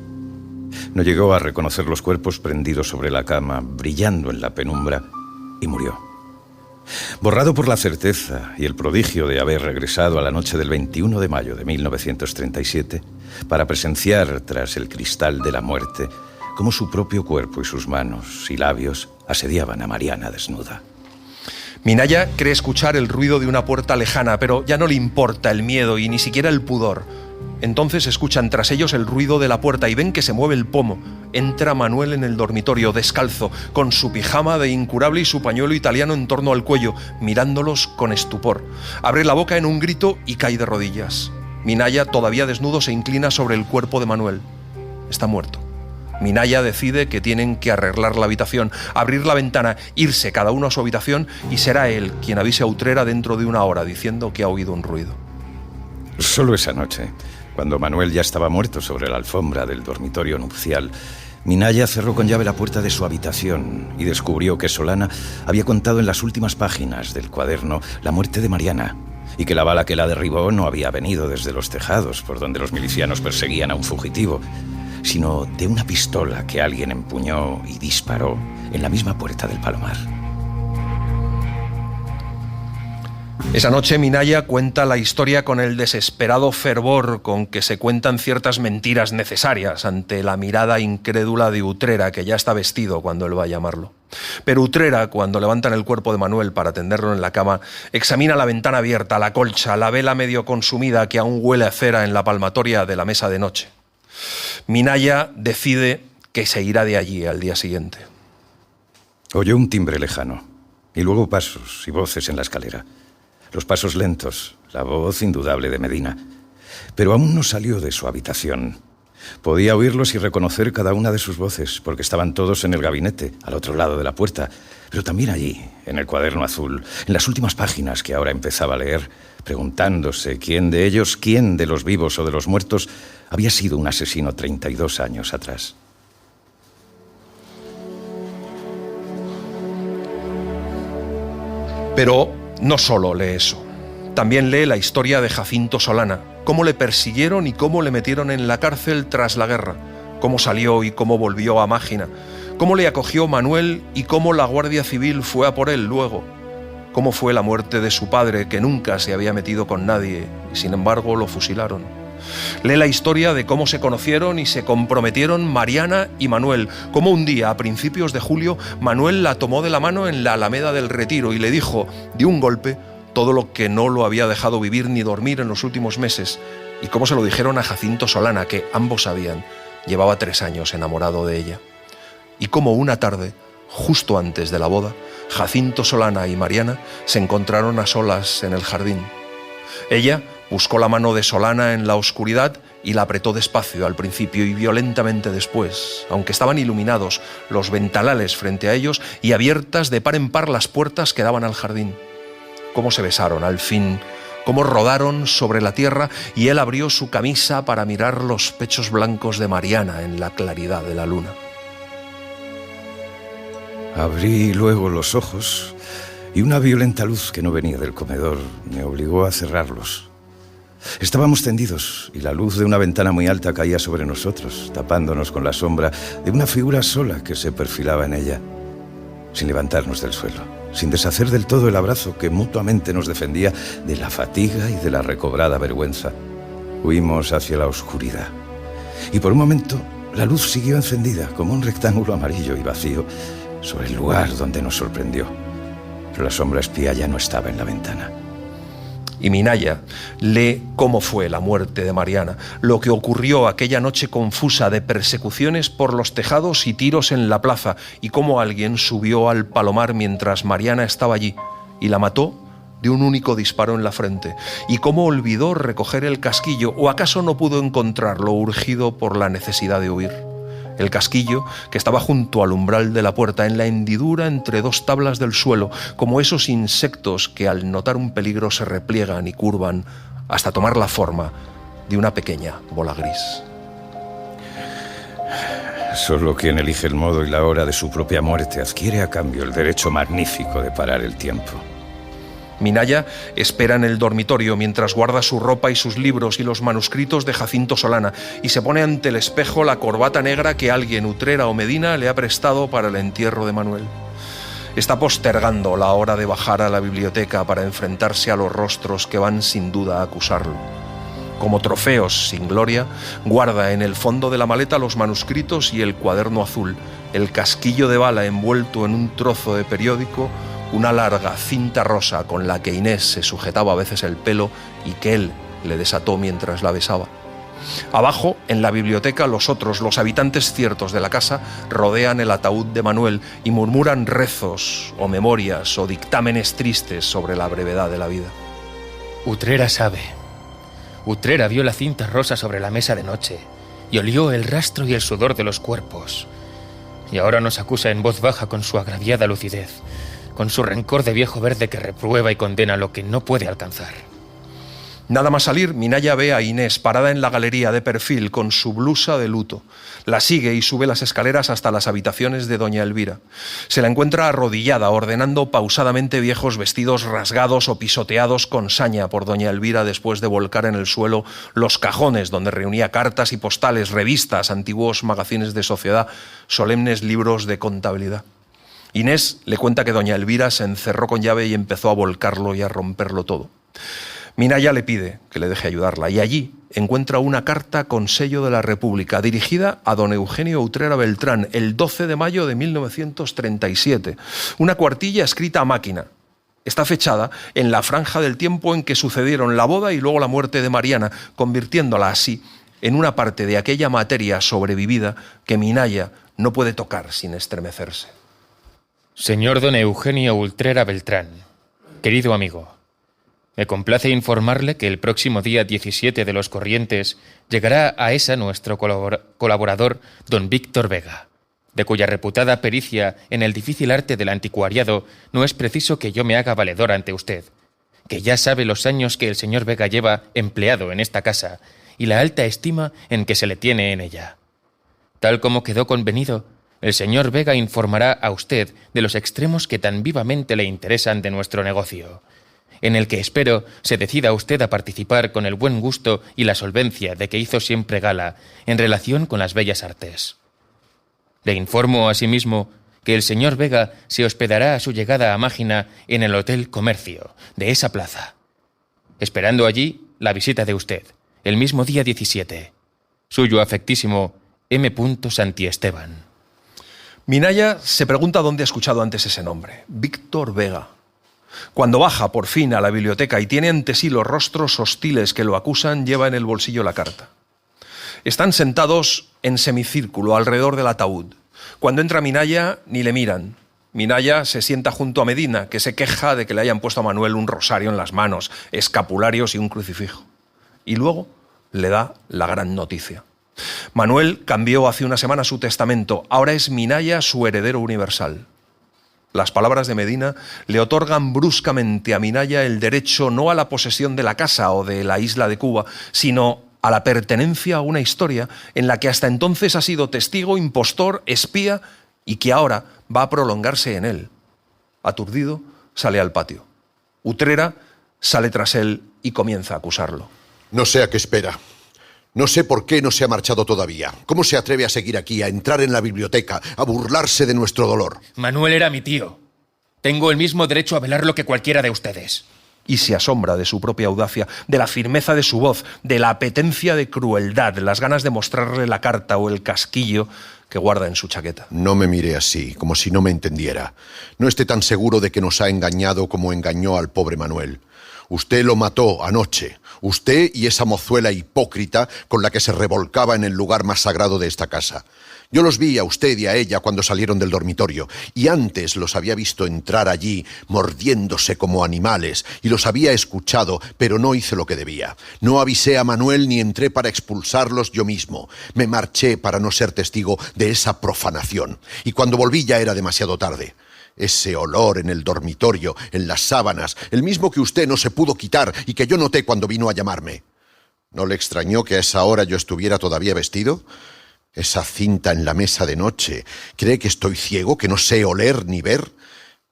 Speaker 4: No llegó a reconocer los cuerpos prendidos sobre la cama, brillando en la penumbra, y murió. Borrado por la certeza y el prodigio de haber regresado a la noche del 21 de mayo de 1937 para presenciar tras el cristal de la muerte cómo su propio cuerpo y sus manos y labios asediaban a Mariana desnuda.
Speaker 3: Minaya cree escuchar el ruido de una puerta lejana, pero ya no le importa el miedo y ni siquiera el pudor. Entonces escuchan tras ellos el ruido de la puerta y ven que se mueve el pomo. Entra Manuel en el dormitorio, descalzo, con su pijama de incurable y su pañuelo italiano en torno al cuello, mirándolos con estupor. Abre la boca en un grito y cae de rodillas. Minaya, todavía desnudo, se inclina sobre el cuerpo de Manuel. Está muerto. Minaya decide que tienen que arreglar la habitación, abrir la ventana, irse cada uno a su habitación y será él quien avise a Utrera dentro de una hora diciendo que ha oído un ruido.
Speaker 4: Solo esa noche, cuando Manuel ya estaba muerto sobre la alfombra del dormitorio nupcial, Minaya cerró con llave la puerta de su habitación y descubrió que Solana había contado en las últimas páginas del cuaderno la muerte de Mariana y que la bala que la derribó no había venido desde los tejados por donde los milicianos perseguían a un fugitivo, sino de una pistola que alguien empuñó y disparó en la misma puerta del Palomar.
Speaker 3: Esa noche Minaya cuenta la historia con el desesperado fervor con que se cuentan ciertas mentiras necesarias ante la mirada incrédula de Utrera, que ya está vestido cuando él va a llamarlo. Pero Utrera, cuando levantan el cuerpo de Manuel para tenderlo en la cama, examina la ventana abierta, la colcha, la vela medio consumida que aún huele a cera en la palmatoria de la mesa de noche. Minaya decide que se irá de allí al día siguiente.
Speaker 4: Oyó un timbre lejano y luego pasos y voces en la escalera. Los pasos lentos, la voz indudable de Medina. Pero aún no salió de su habitación. Podía oírlos y reconocer cada una de sus voces, porque estaban todos en el gabinete, al otro lado de la puerta. Pero también allí, en el cuaderno azul, en las últimas páginas que ahora empezaba a leer, preguntándose quién de ellos, quién de los vivos o de los muertos, había sido un asesino 32 años atrás.
Speaker 3: Pero no solo lee eso. También lee la historia de Jacinto Solana, cómo le persiguieron y cómo le metieron en la cárcel tras la guerra, cómo salió y cómo volvió a Mágina, cómo le acogió Manuel y cómo la Guardia Civil fue a por él luego, cómo fue la muerte de su padre, que nunca se había metido con nadie y sin embargo lo fusilaron. Lee la historia de cómo se conocieron y se comprometieron Mariana y Manuel, cómo un día, a principios de julio, Manuel la tomó de la mano en la Alameda del Retiro y le dijo, de un golpe, todo lo que no lo había dejado vivir ni dormir en los últimos meses, y cómo se lo dijeron a Jacinto Solana, que ambos sabían, llevaba 3 años enamorado de ella. Y cómo una tarde, justo antes de la boda, Jacinto Solana y Mariana se encontraron a solas en el jardín. Ella buscó la mano de Solana en la oscuridad y la apretó despacio al principio y violentamente después, aunque estaban iluminados los ventanales frente a ellos y abiertas de par en par las puertas que daban al jardín. Cómo se besaron al fin, cómo rodaron sobre la tierra y él abrió su camisa para mirar los pechos blancos de Mariana en la claridad de la luna.
Speaker 4: Abrí luego los ojos y una violenta luz que no venía del comedor me obligó a cerrarlos. Estábamos tendidos y la luz de una ventana muy alta caía sobre nosotros, tapándonos con la sombra de una figura sola que se perfilaba en ella, sin levantarnos del suelo, sin deshacer del todo el abrazo que mutuamente nos defendía de la fatiga y de la recobrada vergüenza. Huimos hacia la oscuridad y por un momento la luz siguió encendida como un rectángulo amarillo y vacío sobre el lugar donde nos sorprendió. Pero la sombra espía ya no estaba en la ventana.
Speaker 3: Y Minaya lee cómo fue la muerte de Mariana, lo que ocurrió aquella noche confusa de persecuciones por los tejados y tiros en la plaza, y cómo alguien subió al palomar mientras Mariana estaba allí y la mató de un único disparo en la frente, y cómo olvidó recoger el casquillo, o acaso no pudo encontrarlo, urgido por la necesidad de huir. El casquillo, que estaba junto al umbral de la puerta, en la hendidura entre 2 tablas del suelo, como esos insectos que al notar un peligro se repliegan y curvan hasta tomar la forma de una pequeña bola gris.
Speaker 4: Solo quien elige el modo y la hora de su propia muerte adquiere a cambio el derecho magnífico de parar el tiempo.
Speaker 3: Minaya espera en el dormitorio mientras guarda su ropa y sus libros y los manuscritos de Jacinto Solana y se pone ante el espejo la corbata negra que alguien, Utrera o Medina, le ha prestado para el entierro de Manuel. Está postergando la hora de bajar a la biblioteca para enfrentarse a los rostros que van sin duda a acusarlo. Como trofeos sin gloria, guarda en el fondo de la maleta los manuscritos y el cuaderno azul, el casquillo de bala envuelto en un trozo de periódico, una larga cinta rosa con la que Inés se sujetaba a veces el pelo y que él le desató mientras la besaba. Abajo, en la biblioteca, los habitantes ciertos de la casa, rodean el ataúd de Manuel y murmuran rezos o memorias o dictámenes tristes sobre la brevedad de la vida.
Speaker 6: Utrera sabe. Utrera vio la cinta rosa sobre la mesa de noche y olió el rastro y el sudor de los cuerpos. Y ahora nos acusa en voz baja con su agraviada lucidez, con su rencor de viejo verde que reprueba y condena lo que no puede alcanzar.
Speaker 3: Nada más salir, Minaya ve a Inés parada en la galería de perfil con su blusa de luto. La sigue y sube las escaleras hasta las habitaciones de doña Elvira. Se la encuentra arrodillada, ordenando pausadamente viejos vestidos rasgados o pisoteados con saña por doña Elvira después de volcar en el suelo los cajones donde reunía cartas y postales, revistas, antiguos magazines de sociedad, solemnes libros de contabilidad. Inés le cuenta que doña Elvira se encerró con llave y empezó a volcarlo y a romperlo todo. Minaya le pide que le deje ayudarla y allí encuentra una carta con sello de la República dirigida a don Eugenio Utrera Beltrán el 12 de mayo de 1937. Una cuartilla escrita a máquina. Está fechada en la franja del tiempo en que sucedieron la boda y luego la muerte de Mariana, convirtiéndola así en una parte de aquella materia sobrevivida que Minaya no puede tocar sin estremecerse.
Speaker 6: Señor don Eugenio Utrera Beltrán, querido amigo, Me complace informarle que el próximo día 17 de los corrientes llegará a ESA nuestro colaborador, don Víctor Vega, de cuya reputada pericia en el difícil arte del anticuariado no es preciso que yo me haga valedor ante usted, que ya sabe los años que el señor Vega lleva empleado en esta casa y la alta estima en que se le tiene en ella. Tal como quedó convenido, el señor Vega informará a usted de los extremos que tan vivamente le interesan de nuestro negocio, en el que espero se decida usted a participar con el buen gusto y la solvencia de que hizo siempre gala en relación con las bellas artes. Le informo asimismo que el señor Vega se hospedará a su llegada a Mágina en el Hotel Comercio de esa plaza, esperando allí la visita de usted, el mismo día 17. Suyo afectísimo, M. Santiesteban.
Speaker 3: Minaya se pregunta dónde ha escuchado antes ese nombre. Víctor Vega. Cuando baja por fin a la biblioteca y tiene ante sí los rostros hostiles que lo acusan, lleva en el bolsillo la carta. Están sentados en semicírculo alrededor del ataúd. Cuando entra Minaya, ni le miran. Minaya se sienta junto a Medina, que se queja de que le hayan puesto a Manuel un rosario en las manos, escapularios y un crucifijo. Y luego le da la gran noticia. Manuel cambió hace una semana su testamento. Ahora es Minaya su heredero universal. Las palabras de Medina le otorgan bruscamente a Minaya el derecho no a la posesión de la casa o de la isla de Cuba, sino a la pertenencia a una historia en la que hasta entonces ha sido testigo, impostor, espía y que ahora va a prolongarse en él. Aturdido, sale al patio. Utrera sale tras él y comienza a acusarlo.
Speaker 7: No sé a qué espera. No sé por qué no se ha marchado todavía. ¿Cómo se atreve a seguir aquí, a entrar en la biblioteca, a burlarse de nuestro dolor?
Speaker 6: Manuel era mi tío. Tengo el mismo derecho a velarlo que cualquiera de ustedes.
Speaker 3: Y se asombra de su propia audacia, de la firmeza de su voz, de la apetencia de crueldad, las ganas de mostrarle la carta o el casquillo que guarda en su chaqueta.
Speaker 7: No me mire así, como si no me entendiera. No esté tan seguro de que nos ha engañado como engañó al pobre Manuel. Usted lo mató anoche. Usted y esa mozuela hipócrita con la que se revolcaba en el lugar más sagrado de esta casa. Yo los vi a usted y a ella cuando salieron del dormitorio, y antes los había visto entrar allí mordiéndose como animales, y los había escuchado, pero no hice lo que debía. No avisé a Manuel ni entré para expulsarlos yo mismo. Me marché para no ser testigo de esa profanación, y cuando volví ya era demasiado tarde. Ese olor en el dormitorio, en las sábanas, el mismo que usted no se pudo quitar y que yo noté cuando vino a llamarme. ¿No le extrañó que a esa hora yo estuviera todavía vestido? Esa cinta en la mesa de noche. ¿Cree que estoy ciego, que no sé oler ni ver?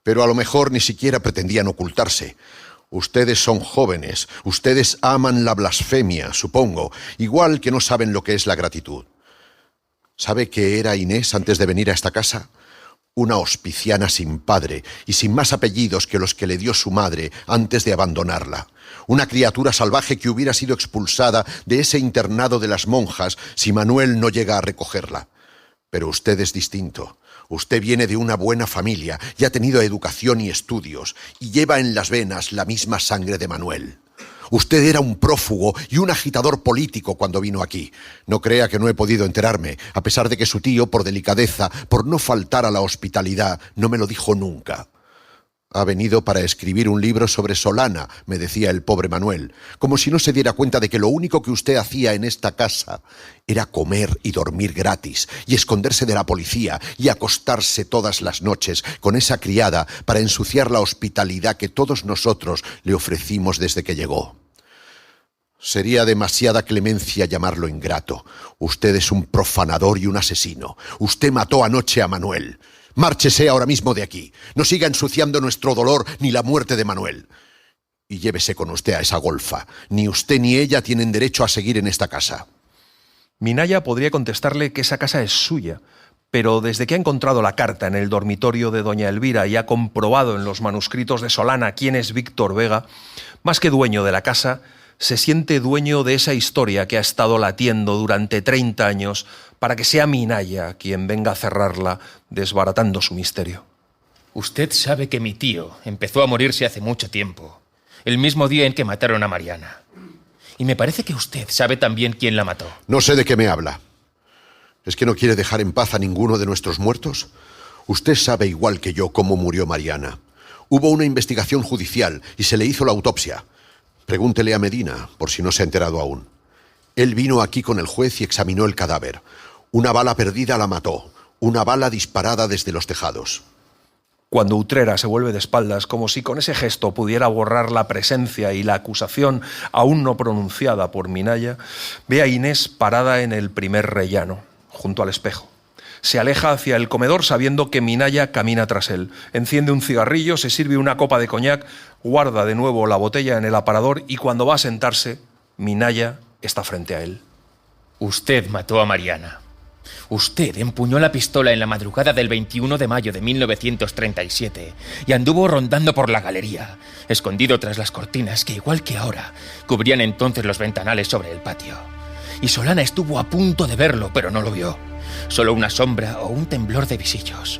Speaker 7: Pero a lo mejor ni siquiera pretendían ocultarse. Ustedes son jóvenes, ustedes aman la blasfemia, supongo, igual que no saben lo que es la gratitud. ¿Sabe qué era Inés antes de venir a esta casa? Una hospiciana sin padre y sin más apellidos que los que le dio su madre antes de abandonarla. Una criatura salvaje que hubiera sido expulsada de ese internado de las monjas si Manuel no llega a recogerla. Pero usted es distinto. Usted viene de una buena familia y ha tenido educación y estudios, y lleva en las venas la misma sangre de Manuel. Usted era un prófugo y un agitador político cuando vino aquí. No crea que no he podido enterarme, a pesar de que su tío, por delicadeza, por no faltar a la hospitalidad, no me lo dijo nunca. Ha venido para escribir un libro sobre Solana, me decía el pobre Manuel, como si no se diera cuenta de que lo único que usted hacía en esta casa era comer y dormir gratis, y esconderse de la policía, y acostarse todas las noches con esa criada para ensuciar la hospitalidad que todos nosotros le ofrecimos desde que llegó. Sería demasiada clemencia llamarlo ingrato. Usted es un profanador y un asesino. Usted mató anoche a Manuel. Márchese ahora mismo de aquí. No siga ensuciando nuestro dolor ni la muerte de Manuel. Y llévese con usted a esa golfa. Ni usted ni ella tienen derecho a seguir en esta casa.
Speaker 3: Minaya podría contestarle que esa casa es suya, pero desde que ha encontrado la carta en el dormitorio de doña Elvira y ha comprobado en los manuscritos de Solana quién es Víctor Vega, más que dueño de la casa, se siente dueño de esa historia que ha estado latiendo durante 30 años para que sea Minaya quien venga a cerrarla, desbaratando su misterio.
Speaker 6: Usted sabe que mi tío empezó a morirse hace mucho tiempo, el mismo día en que mataron a Mariana. Y me parece que usted sabe también quién la mató.
Speaker 7: No sé de qué me habla. ¿Es que no quiere dejar en paz a ninguno de nuestros muertos? Usted sabe igual que yo cómo murió Mariana. Hubo una investigación judicial y se le hizo la autopsia. Pregúntele a Medina, por si no se ha enterado aún. Él vino aquí con el juez y examinó el cadáver. Una bala perdida la mató, una bala disparada desde los tejados.
Speaker 3: Cuando Utrera se vuelve de espaldas, como si con ese gesto pudiera borrar la presencia y la acusación aún no pronunciada por Minaya, ve a Inés parada en el primer rellano, junto al espejo. Se aleja hacia el comedor sabiendo que Minaya camina tras él. Enciende un cigarrillo, se sirve una copa de coñac, guarda de nuevo la botella en el aparador y cuando va a sentarse, Minaya está frente a él.
Speaker 6: Usted mató a Mariana. Usted empuñó la pistola en la madrugada del 21 de mayo de 1937 y anduvo rondando por la galería, escondido tras las cortinas que, igual que ahora, cubrían entonces los ventanales sobre el patio. Y Solana estuvo a punto de verlo, pero no lo vio. Solo una sombra o un temblor de visillos.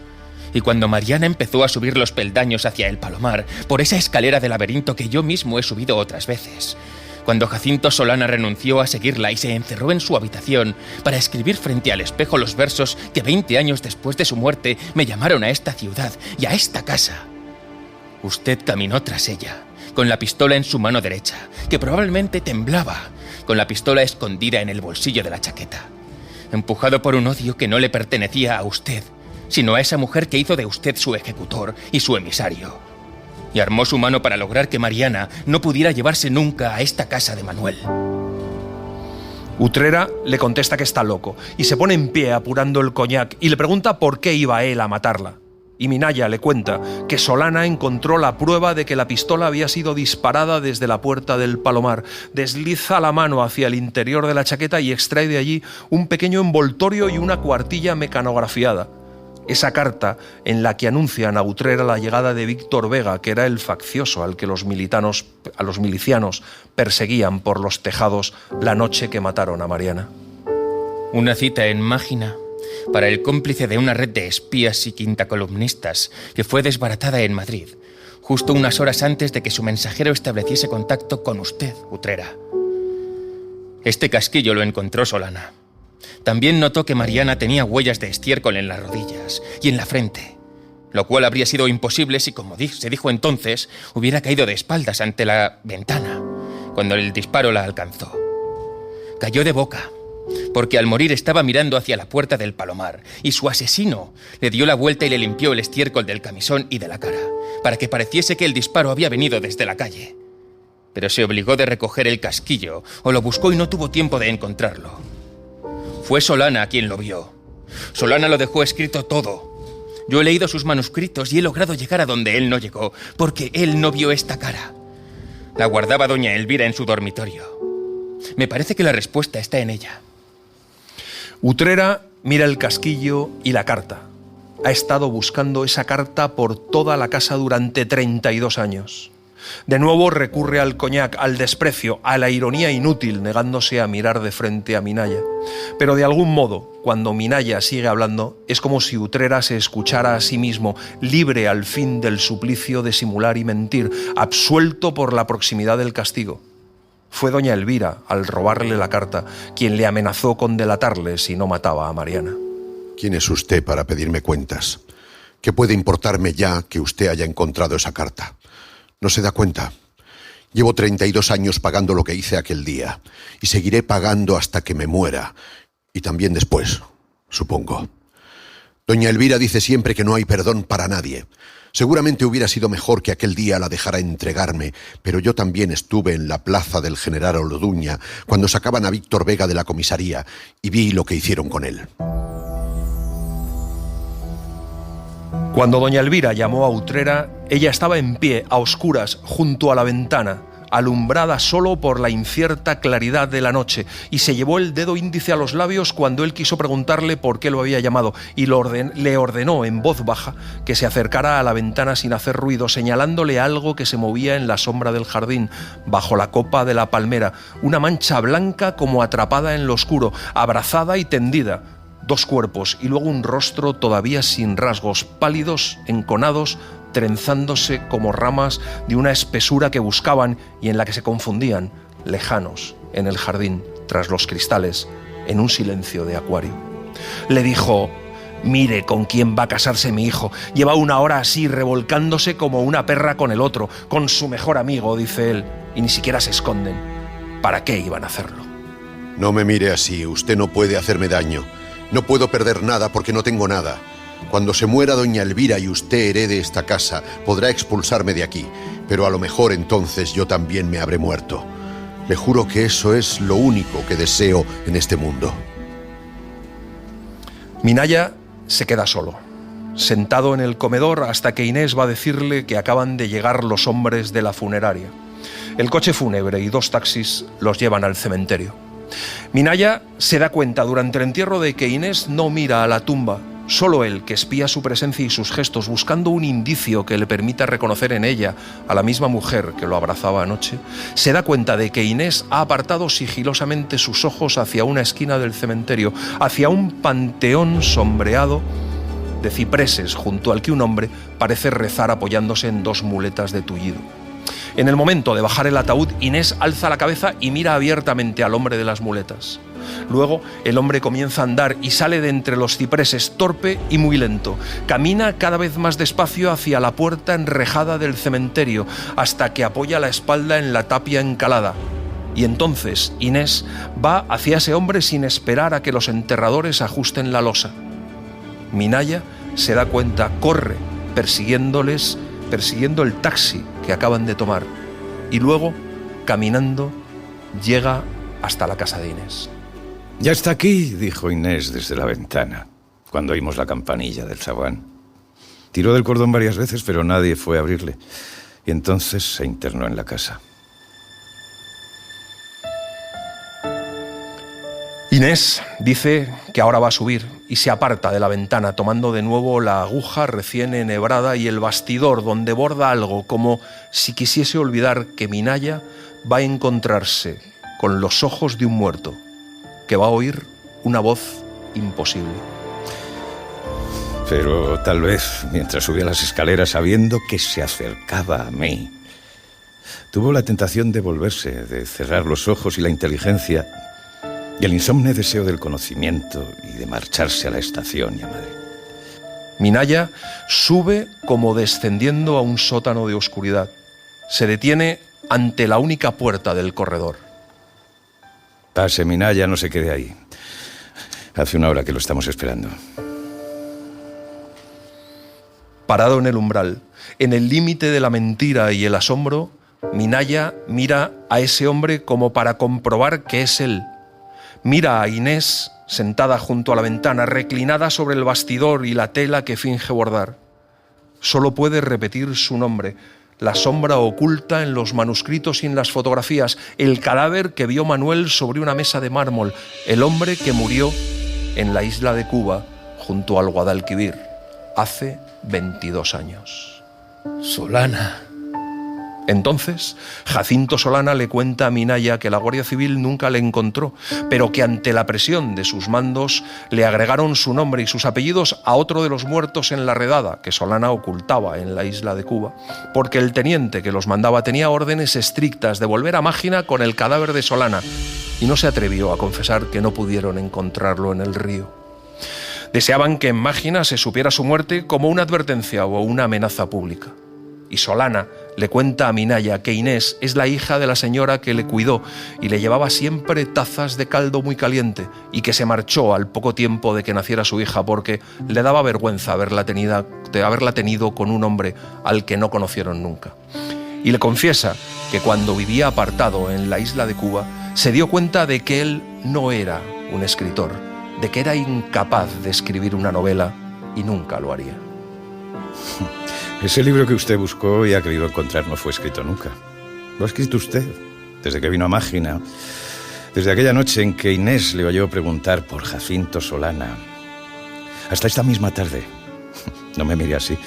Speaker 6: Y cuando Mariana empezó a subir los peldaños hacia el Palomar, por esa escalera de laberinto que yo mismo he subido otras veces, cuando Jacinto Solana renunció a seguirla y se encerró en su habitación para escribir frente al espejo los versos que 20 años después de su muerte me llamaron a esta ciudad y a esta casa, usted caminó tras ella, con la pistola en su mano derecha, que probablemente temblaba, con la pistola escondida en el bolsillo de la chaqueta, empujado por un odio que no le pertenecía a usted, sino a esa mujer que hizo de usted su ejecutor y su emisario. Y armó su mano para lograr que Mariana no pudiera llevarse nunca a esta casa de Manuel.
Speaker 3: Utrera le contesta que está loco y se pone en pie apurando el coñac y le pregunta por qué iba él a matarla. Y Minaya le cuenta que Solana encontró la prueba de que la pistola había sido disparada desde la puerta del Palomar. Desliza la mano hacia el interior de la chaqueta y extrae de allí un pequeño envoltorio y una cuartilla mecanografiada. Esa carta en la que anuncian a Utrera la llegada de Víctor Vega, que era el faccioso al que a los milicianos perseguían por los tejados la noche que mataron a Mariana.
Speaker 6: Una cita en Mágina para el cómplice de una red de espías y quintacolumnistas que fue desbaratada en Madrid, justo unas horas antes de que su mensajero estableciese contacto con usted, Utrera. Este casquillo lo encontró Solana. También notó que Mariana tenía huellas de estiércol en las rodillas y en la frente, lo cual habría sido imposible si, como se dijo entonces, hubiera caído de espaldas ante la ventana cuando el disparo la alcanzó. Cayó de boca, porque al morir estaba mirando hacia la puerta del Palomar y su asesino le dio la vuelta y le limpió el estiércol del camisón y de la cara, para que pareciese que el disparo había venido desde la calle. Pero se obligó de recoger el casquillo o lo buscó y no tuvo tiempo de encontrarlo. Fue Solana quien lo vio. Solana lo dejó escrito todo. Yo he leído sus manuscritos y he logrado llegar a donde él no llegó, porque él no vio esta cara. La guardaba doña Elvira en su dormitorio. Me parece que la respuesta está en ella.
Speaker 3: Utrera mira el casquillo y la carta. Ha estado buscando esa carta por toda la casa durante 32 años. De nuevo recurre al coñac, al desprecio, a la ironía inútil, negándose a mirar de frente a Minaya. Pero de algún modo, cuando Minaya sigue hablando, es como si Utrera se escuchara a sí mismo, libre al fin del suplicio de simular y mentir, absuelto por la proximidad del castigo. Fue doña Elvira, al robarle la carta, quien le amenazó con delatarle si no mataba a Mariana.
Speaker 7: ¿Quién es usted para pedirme cuentas? ¿Qué puede importarme ya que usted haya encontrado esa carta? ¿No se da cuenta? Llevo 32 años pagando lo que hice aquel día y seguiré pagando hasta que me muera. Y también después, supongo. Doña Elvira dice siempre que no hay perdón para nadie. Seguramente hubiera sido mejor que aquel día la dejara entregarme, pero yo también estuve en la plaza del General Orduña cuando sacaban a Víctor Vega de la comisaría y vi lo que hicieron con él.
Speaker 3: Cuando doña Elvira llamó a Utrera, ella estaba en pie, a oscuras, junto a la ventana, alumbrada solo por la incierta claridad de la noche, y se llevó el dedo índice a los labios cuando él quiso preguntarle por qué lo había llamado, y le ordenó en voz baja que se acercara a la ventana sin hacer ruido, señalándole algo que se movía en la sombra del jardín, bajo la copa de la palmera, una mancha blanca como atrapada en lo oscuro, abrazada y tendida. Dos cuerpos y luego un rostro todavía sin rasgos, pálidos, enconados, trenzándose como ramas de una espesura que buscaban y en la que se confundían, lejanos, en el jardín, tras los cristales, en un silencio de acuario. Le dijo: «Mire con quién va a casarse mi hijo. Lleva una hora así, revolcándose como una perra con el otro, con su mejor amigo», dice él, y ni siquiera se esconden. ¿Para qué iban a hacerlo?
Speaker 7: No me mire así, usted no puede hacerme daño. No puedo perder nada porque no tengo nada. Cuando se muera doña Elvira y usted herede esta casa, podrá expulsarme de aquí, pero a lo mejor entonces yo también me habré muerto. Le juro que eso es lo único que deseo en este mundo.
Speaker 3: Minaya se queda solo, sentado en el comedor hasta que Inés va a decirle que acaban de llegar los hombres de la funeraria. El coche fúnebre y 2 taxis los llevan al cementerio. Minaya se da cuenta durante el entierro de que Inés no mira a la tumba. Solo él, que espía su presencia y sus gestos buscando un indicio que le permita reconocer en ella a la misma mujer que lo abrazaba anoche, se da cuenta de que Inés ha apartado sigilosamente sus ojos hacia una esquina del cementerio, hacia un panteón sombreado de cipreses junto al que un hombre parece rezar apoyándose en 2 muletas de tullido. En el momento de bajar el ataúd, Inés alza la cabeza y mira abiertamente al hombre de las muletas. Luego, el hombre comienza a andar y sale de entre los cipreses, torpe y muy lento. Camina cada vez más despacio hacia la puerta enrejada del cementerio, hasta que apoya la espalda en la tapia encalada. Y entonces Inés va hacia ese hombre sin esperar a que los enterradores ajusten la losa. Minaya se da cuenta, corre, persiguiendo el taxi que acaban de tomar, y luego, caminando, llega hasta la casa de Inés.
Speaker 4: «Ya está aquí», dijo Inés desde la ventana, cuando oímos la campanilla del zaguán. Tiró del cordón varias veces, pero nadie fue a abrirle, y entonces se internó en la casa.
Speaker 3: Inés dice que ahora va a subir y se aparta de la ventana, tomando de nuevo la aguja recién enhebrada y el bastidor donde borda algo, como si quisiese olvidar que Minaya va a encontrarse con los ojos de un muerto, que va a oír una voz imposible.
Speaker 4: Pero tal vez, mientras subía las escaleras sabiendo que se acercaba a mí, tuvo la tentación de volverse, de cerrar los ojos y la inteligencia y el insomne deseo del conocimiento y de marcharse a la estación y a Madrid.
Speaker 3: Minaya sube como descendiendo a un sótano de oscuridad. Se detiene ante la única puerta del corredor.
Speaker 4: Pase, Minaya, no se quede ahí. Hace una hora que lo estamos esperando.
Speaker 3: Parado en el umbral, en el límite de la mentira y el asombro, Minaya mira a ese hombre como para comprobar que es él. Mira a Inés sentada junto a la ventana, reclinada sobre el bastidor y la tela que finge bordar. Solo puede repetir su nombre, la sombra oculta en los manuscritos y en las fotografías, el cadáver que vio Manuel sobre una mesa de mármol, el hombre que murió en la isla de Cuba junto al Guadalquivir hace 22 años.
Speaker 6: Solana.
Speaker 3: Entonces, Jacinto Solana le cuenta a Minaya que la Guardia Civil nunca le encontró, pero que ante la presión de sus mandos le agregaron su nombre y sus apellidos a otro de los muertos en la redada que Solana ocultaba en la isla de Cuba, porque el teniente que los mandaba tenía órdenes estrictas de volver a Mágina con el cadáver de Solana y no se atrevió a confesar que no pudieron encontrarlo en el río. Deseaban que en Mágina se supiera su muerte como una advertencia o una amenaza pública. Y Solana le cuenta a Minaya que Inés es la hija de la señora que le cuidó y le llevaba siempre tazas de caldo muy caliente y que se marchó al poco tiempo de que naciera su hija porque le daba vergüenza haberla tenido con un hombre al que no conocieron nunca. Y le confiesa que cuando vivía apartado en la isla de Cuba se dio cuenta de que él no era un escritor, de que era incapaz de escribir una novela y nunca lo haría.
Speaker 4: Ese libro que usted buscó y ha querido encontrar no fue escrito nunca. Lo ha escrito usted, desde que vino a Mágina, desde aquella noche en que Inés le oyó preguntar por Jacinto Solana, hasta esta misma tarde. No me mire así.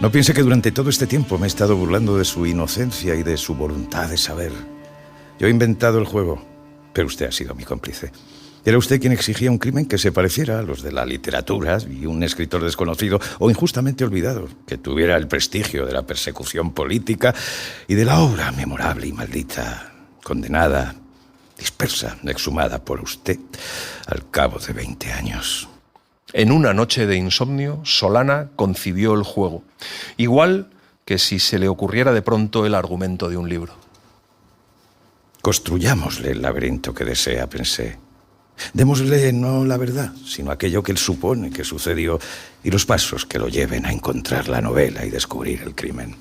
Speaker 4: No piense que durante todo este tiempo me he estado burlando de su inocencia y de su voluntad de saber. Yo he inventado el juego, pero usted ha sido mi cómplice. Era usted quien exigía un crimen que se pareciera a los de la literatura y un escritor desconocido o injustamente olvidado, que tuviera el prestigio de la persecución política y de la obra memorable y maldita, condenada, dispersa, exhumada por usted al cabo de 20 años.
Speaker 3: En una noche de insomnio, Solana concibió el juego, igual que si se le ocurriera de pronto el argumento de un libro.
Speaker 4: Construyámosle el laberinto que desea, pensé. Démosle no la verdad, sino aquello que él supone que sucedió y los pasos que lo lleven a encontrar la novela y descubrir el crimen.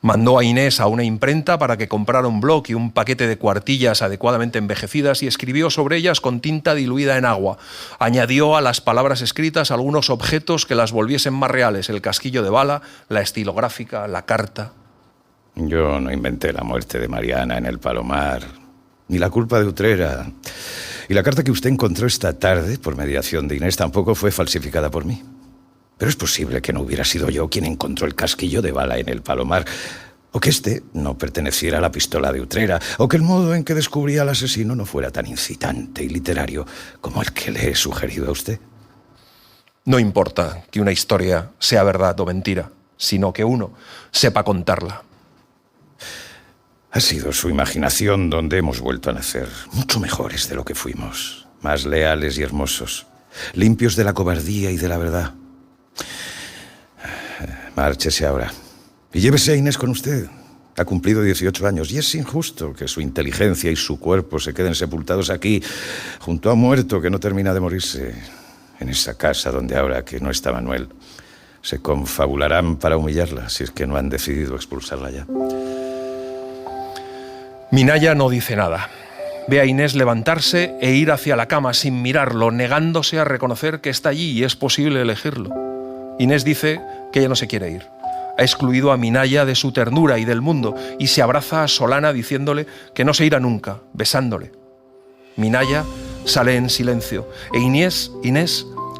Speaker 3: Mandó a Inés a una imprenta para que comprara un bloc y un paquete de cuartillas adecuadamente envejecidas y escribió sobre ellas con tinta diluida en agua. Añadió a las palabras escritas algunos objetos que las volviesen más reales: el casquillo de bala, la estilográfica, la carta.
Speaker 4: Yo no inventé la muerte de Mariana en el Palomar, ni la culpa de Utrera. Y la carta que usted encontró esta tarde, por mediación de Inés, tampoco fue falsificada por mí. Pero es posible que no hubiera sido yo quien encontró el casquillo de bala en el Palomar, o que este no perteneciera a la pistola de Utrera, o que el modo en que descubría al asesino no fuera tan incitante y literario como el que le he sugerido a usted.
Speaker 3: No importa que una historia sea verdad o mentira, sino que uno sepa contarla.
Speaker 4: Ha sido su imaginación donde hemos vuelto a nacer, mucho mejores de lo que fuimos, más leales y hermosos, limpios de la cobardía y de la verdad. Márchese ahora y llévese a Inés con usted. Ha cumplido 18 años y es injusto que su inteligencia y su cuerpo se queden sepultados aquí, junto a un muerto que no termina de morirse, en esa casa donde ahora que no está Manuel se confabularán para humillarla, si es que no han decidido expulsarla ya.
Speaker 3: Minaya no dice nada. Ve a Inés levantarse e ir hacia la cama sin mirarlo, negándose a reconocer que está allí y es posible elegirlo. Inés dice que ella no se quiere ir. Ha excluido a Minaya de su ternura y del mundo y se abraza a Solana diciéndole que no se irá nunca, besándole. Minaya sale en silencio e Inés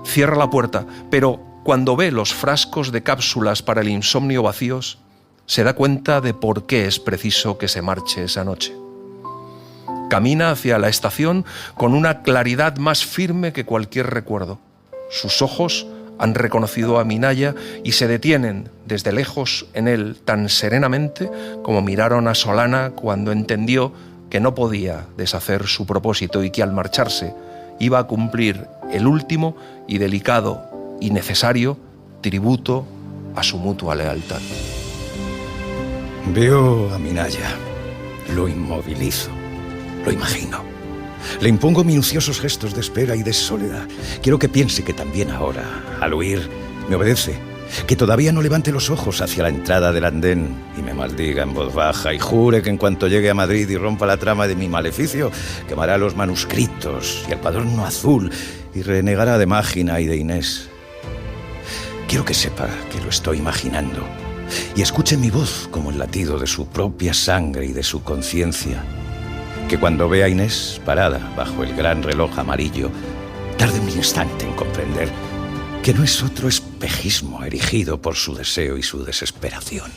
Speaker 3: cierra la puerta, pero cuando ve los frascos de cápsulas para el insomnio vacíos, se da cuenta de por qué es preciso que se marche esa noche. Camina hacia la estación con una claridad más firme que cualquier recuerdo. Sus ojos han reconocido a Minaya y se detienen desde lejos en él tan serenamente como miraron a Solana cuando entendió que no podía deshacer su propósito y que al marcharse iba a cumplir el último y delicado y necesario tributo a su mutua lealtad.
Speaker 4: Veo a Minaya, lo inmovilizo, lo imagino. Le impongo minuciosos gestos de espera y de soledad. Quiero que piense que también ahora, al huir, me obedece. Que todavía no levante los ojos hacia la entrada del andén y me maldiga en voz baja y jure que en cuanto llegue a Madrid y rompa la trama de mi maleficio, quemará los manuscritos y el cuaderno azul y renegará de Mágina y de Inés. Quiero que sepa que lo estoy imaginando y escuche mi voz como el latido de su propia sangre y de su conciencia. Que cuando vea a Inés parada bajo el gran reloj amarillo, tarde un instante en comprender que no es otro espejismo erigido por su deseo y su desesperación.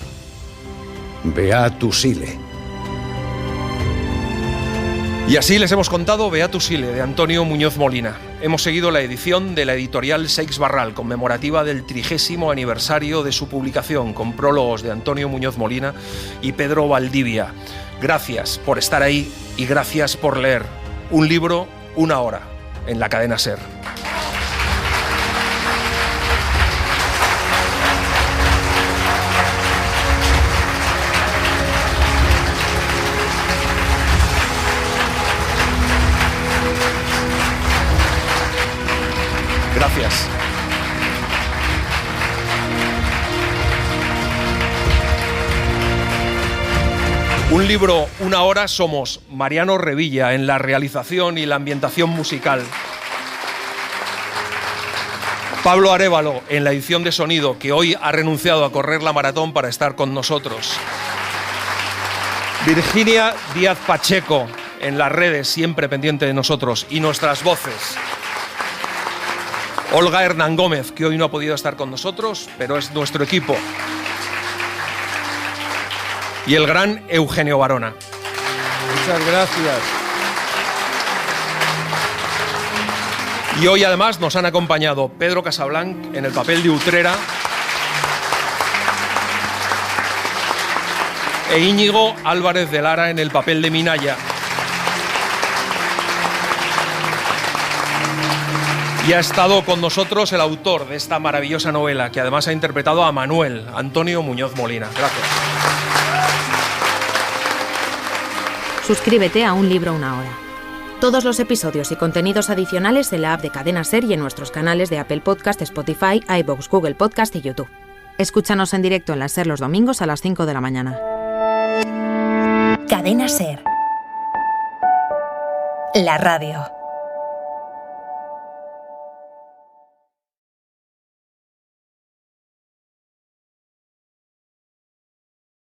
Speaker 4: Beatus Ile.
Speaker 3: Y así les hemos contado Beatus Ile, de Antonio Muñoz Molina. Hemos seguido la edición de la editorial Seix Barral, conmemorativa del 30º aniversario de su publicación, con prólogos de Antonio Muñoz Molina y Pedro Valdivia. Gracias por estar ahí y gracias por leer. Un libro, una hora, en la cadena SER. Gracias. Un libro, una hora, somos Mariano Revilla en la realización y la ambientación musical, Pablo Arévalo en la edición de sonido, que hoy ha renunciado a correr la maratón para estar con nosotros, Virginia Díaz Pacheco en las redes, siempre pendiente de nosotros, y nuestras voces, Olga Hernán Gómez, que hoy no ha podido estar con nosotros, pero es nuestro equipo, y el gran Eugenio Barona.
Speaker 8: Muchas gracias.
Speaker 3: Y hoy además nos han acompañado Pedro Casablanc en el papel de Utrera e Íñigo Álvarez de Lara en el papel de Minaya. Y ha estado con nosotros el autor de esta maravillosa novela, que además ha interpretado a Manuel, Antonio Muñoz Molina. Gracias.
Speaker 9: suscríbete a Un Libro, Una Hora. Todos los episodios y contenidos adicionales en la app de Cadena SER y en nuestros canales de Apple Podcast, Spotify, iVoox, Google Podcast y YouTube. Escúchanos en directo en la SER los domingos a las 5 de la mañana.
Speaker 1: Cadena SER. La radio.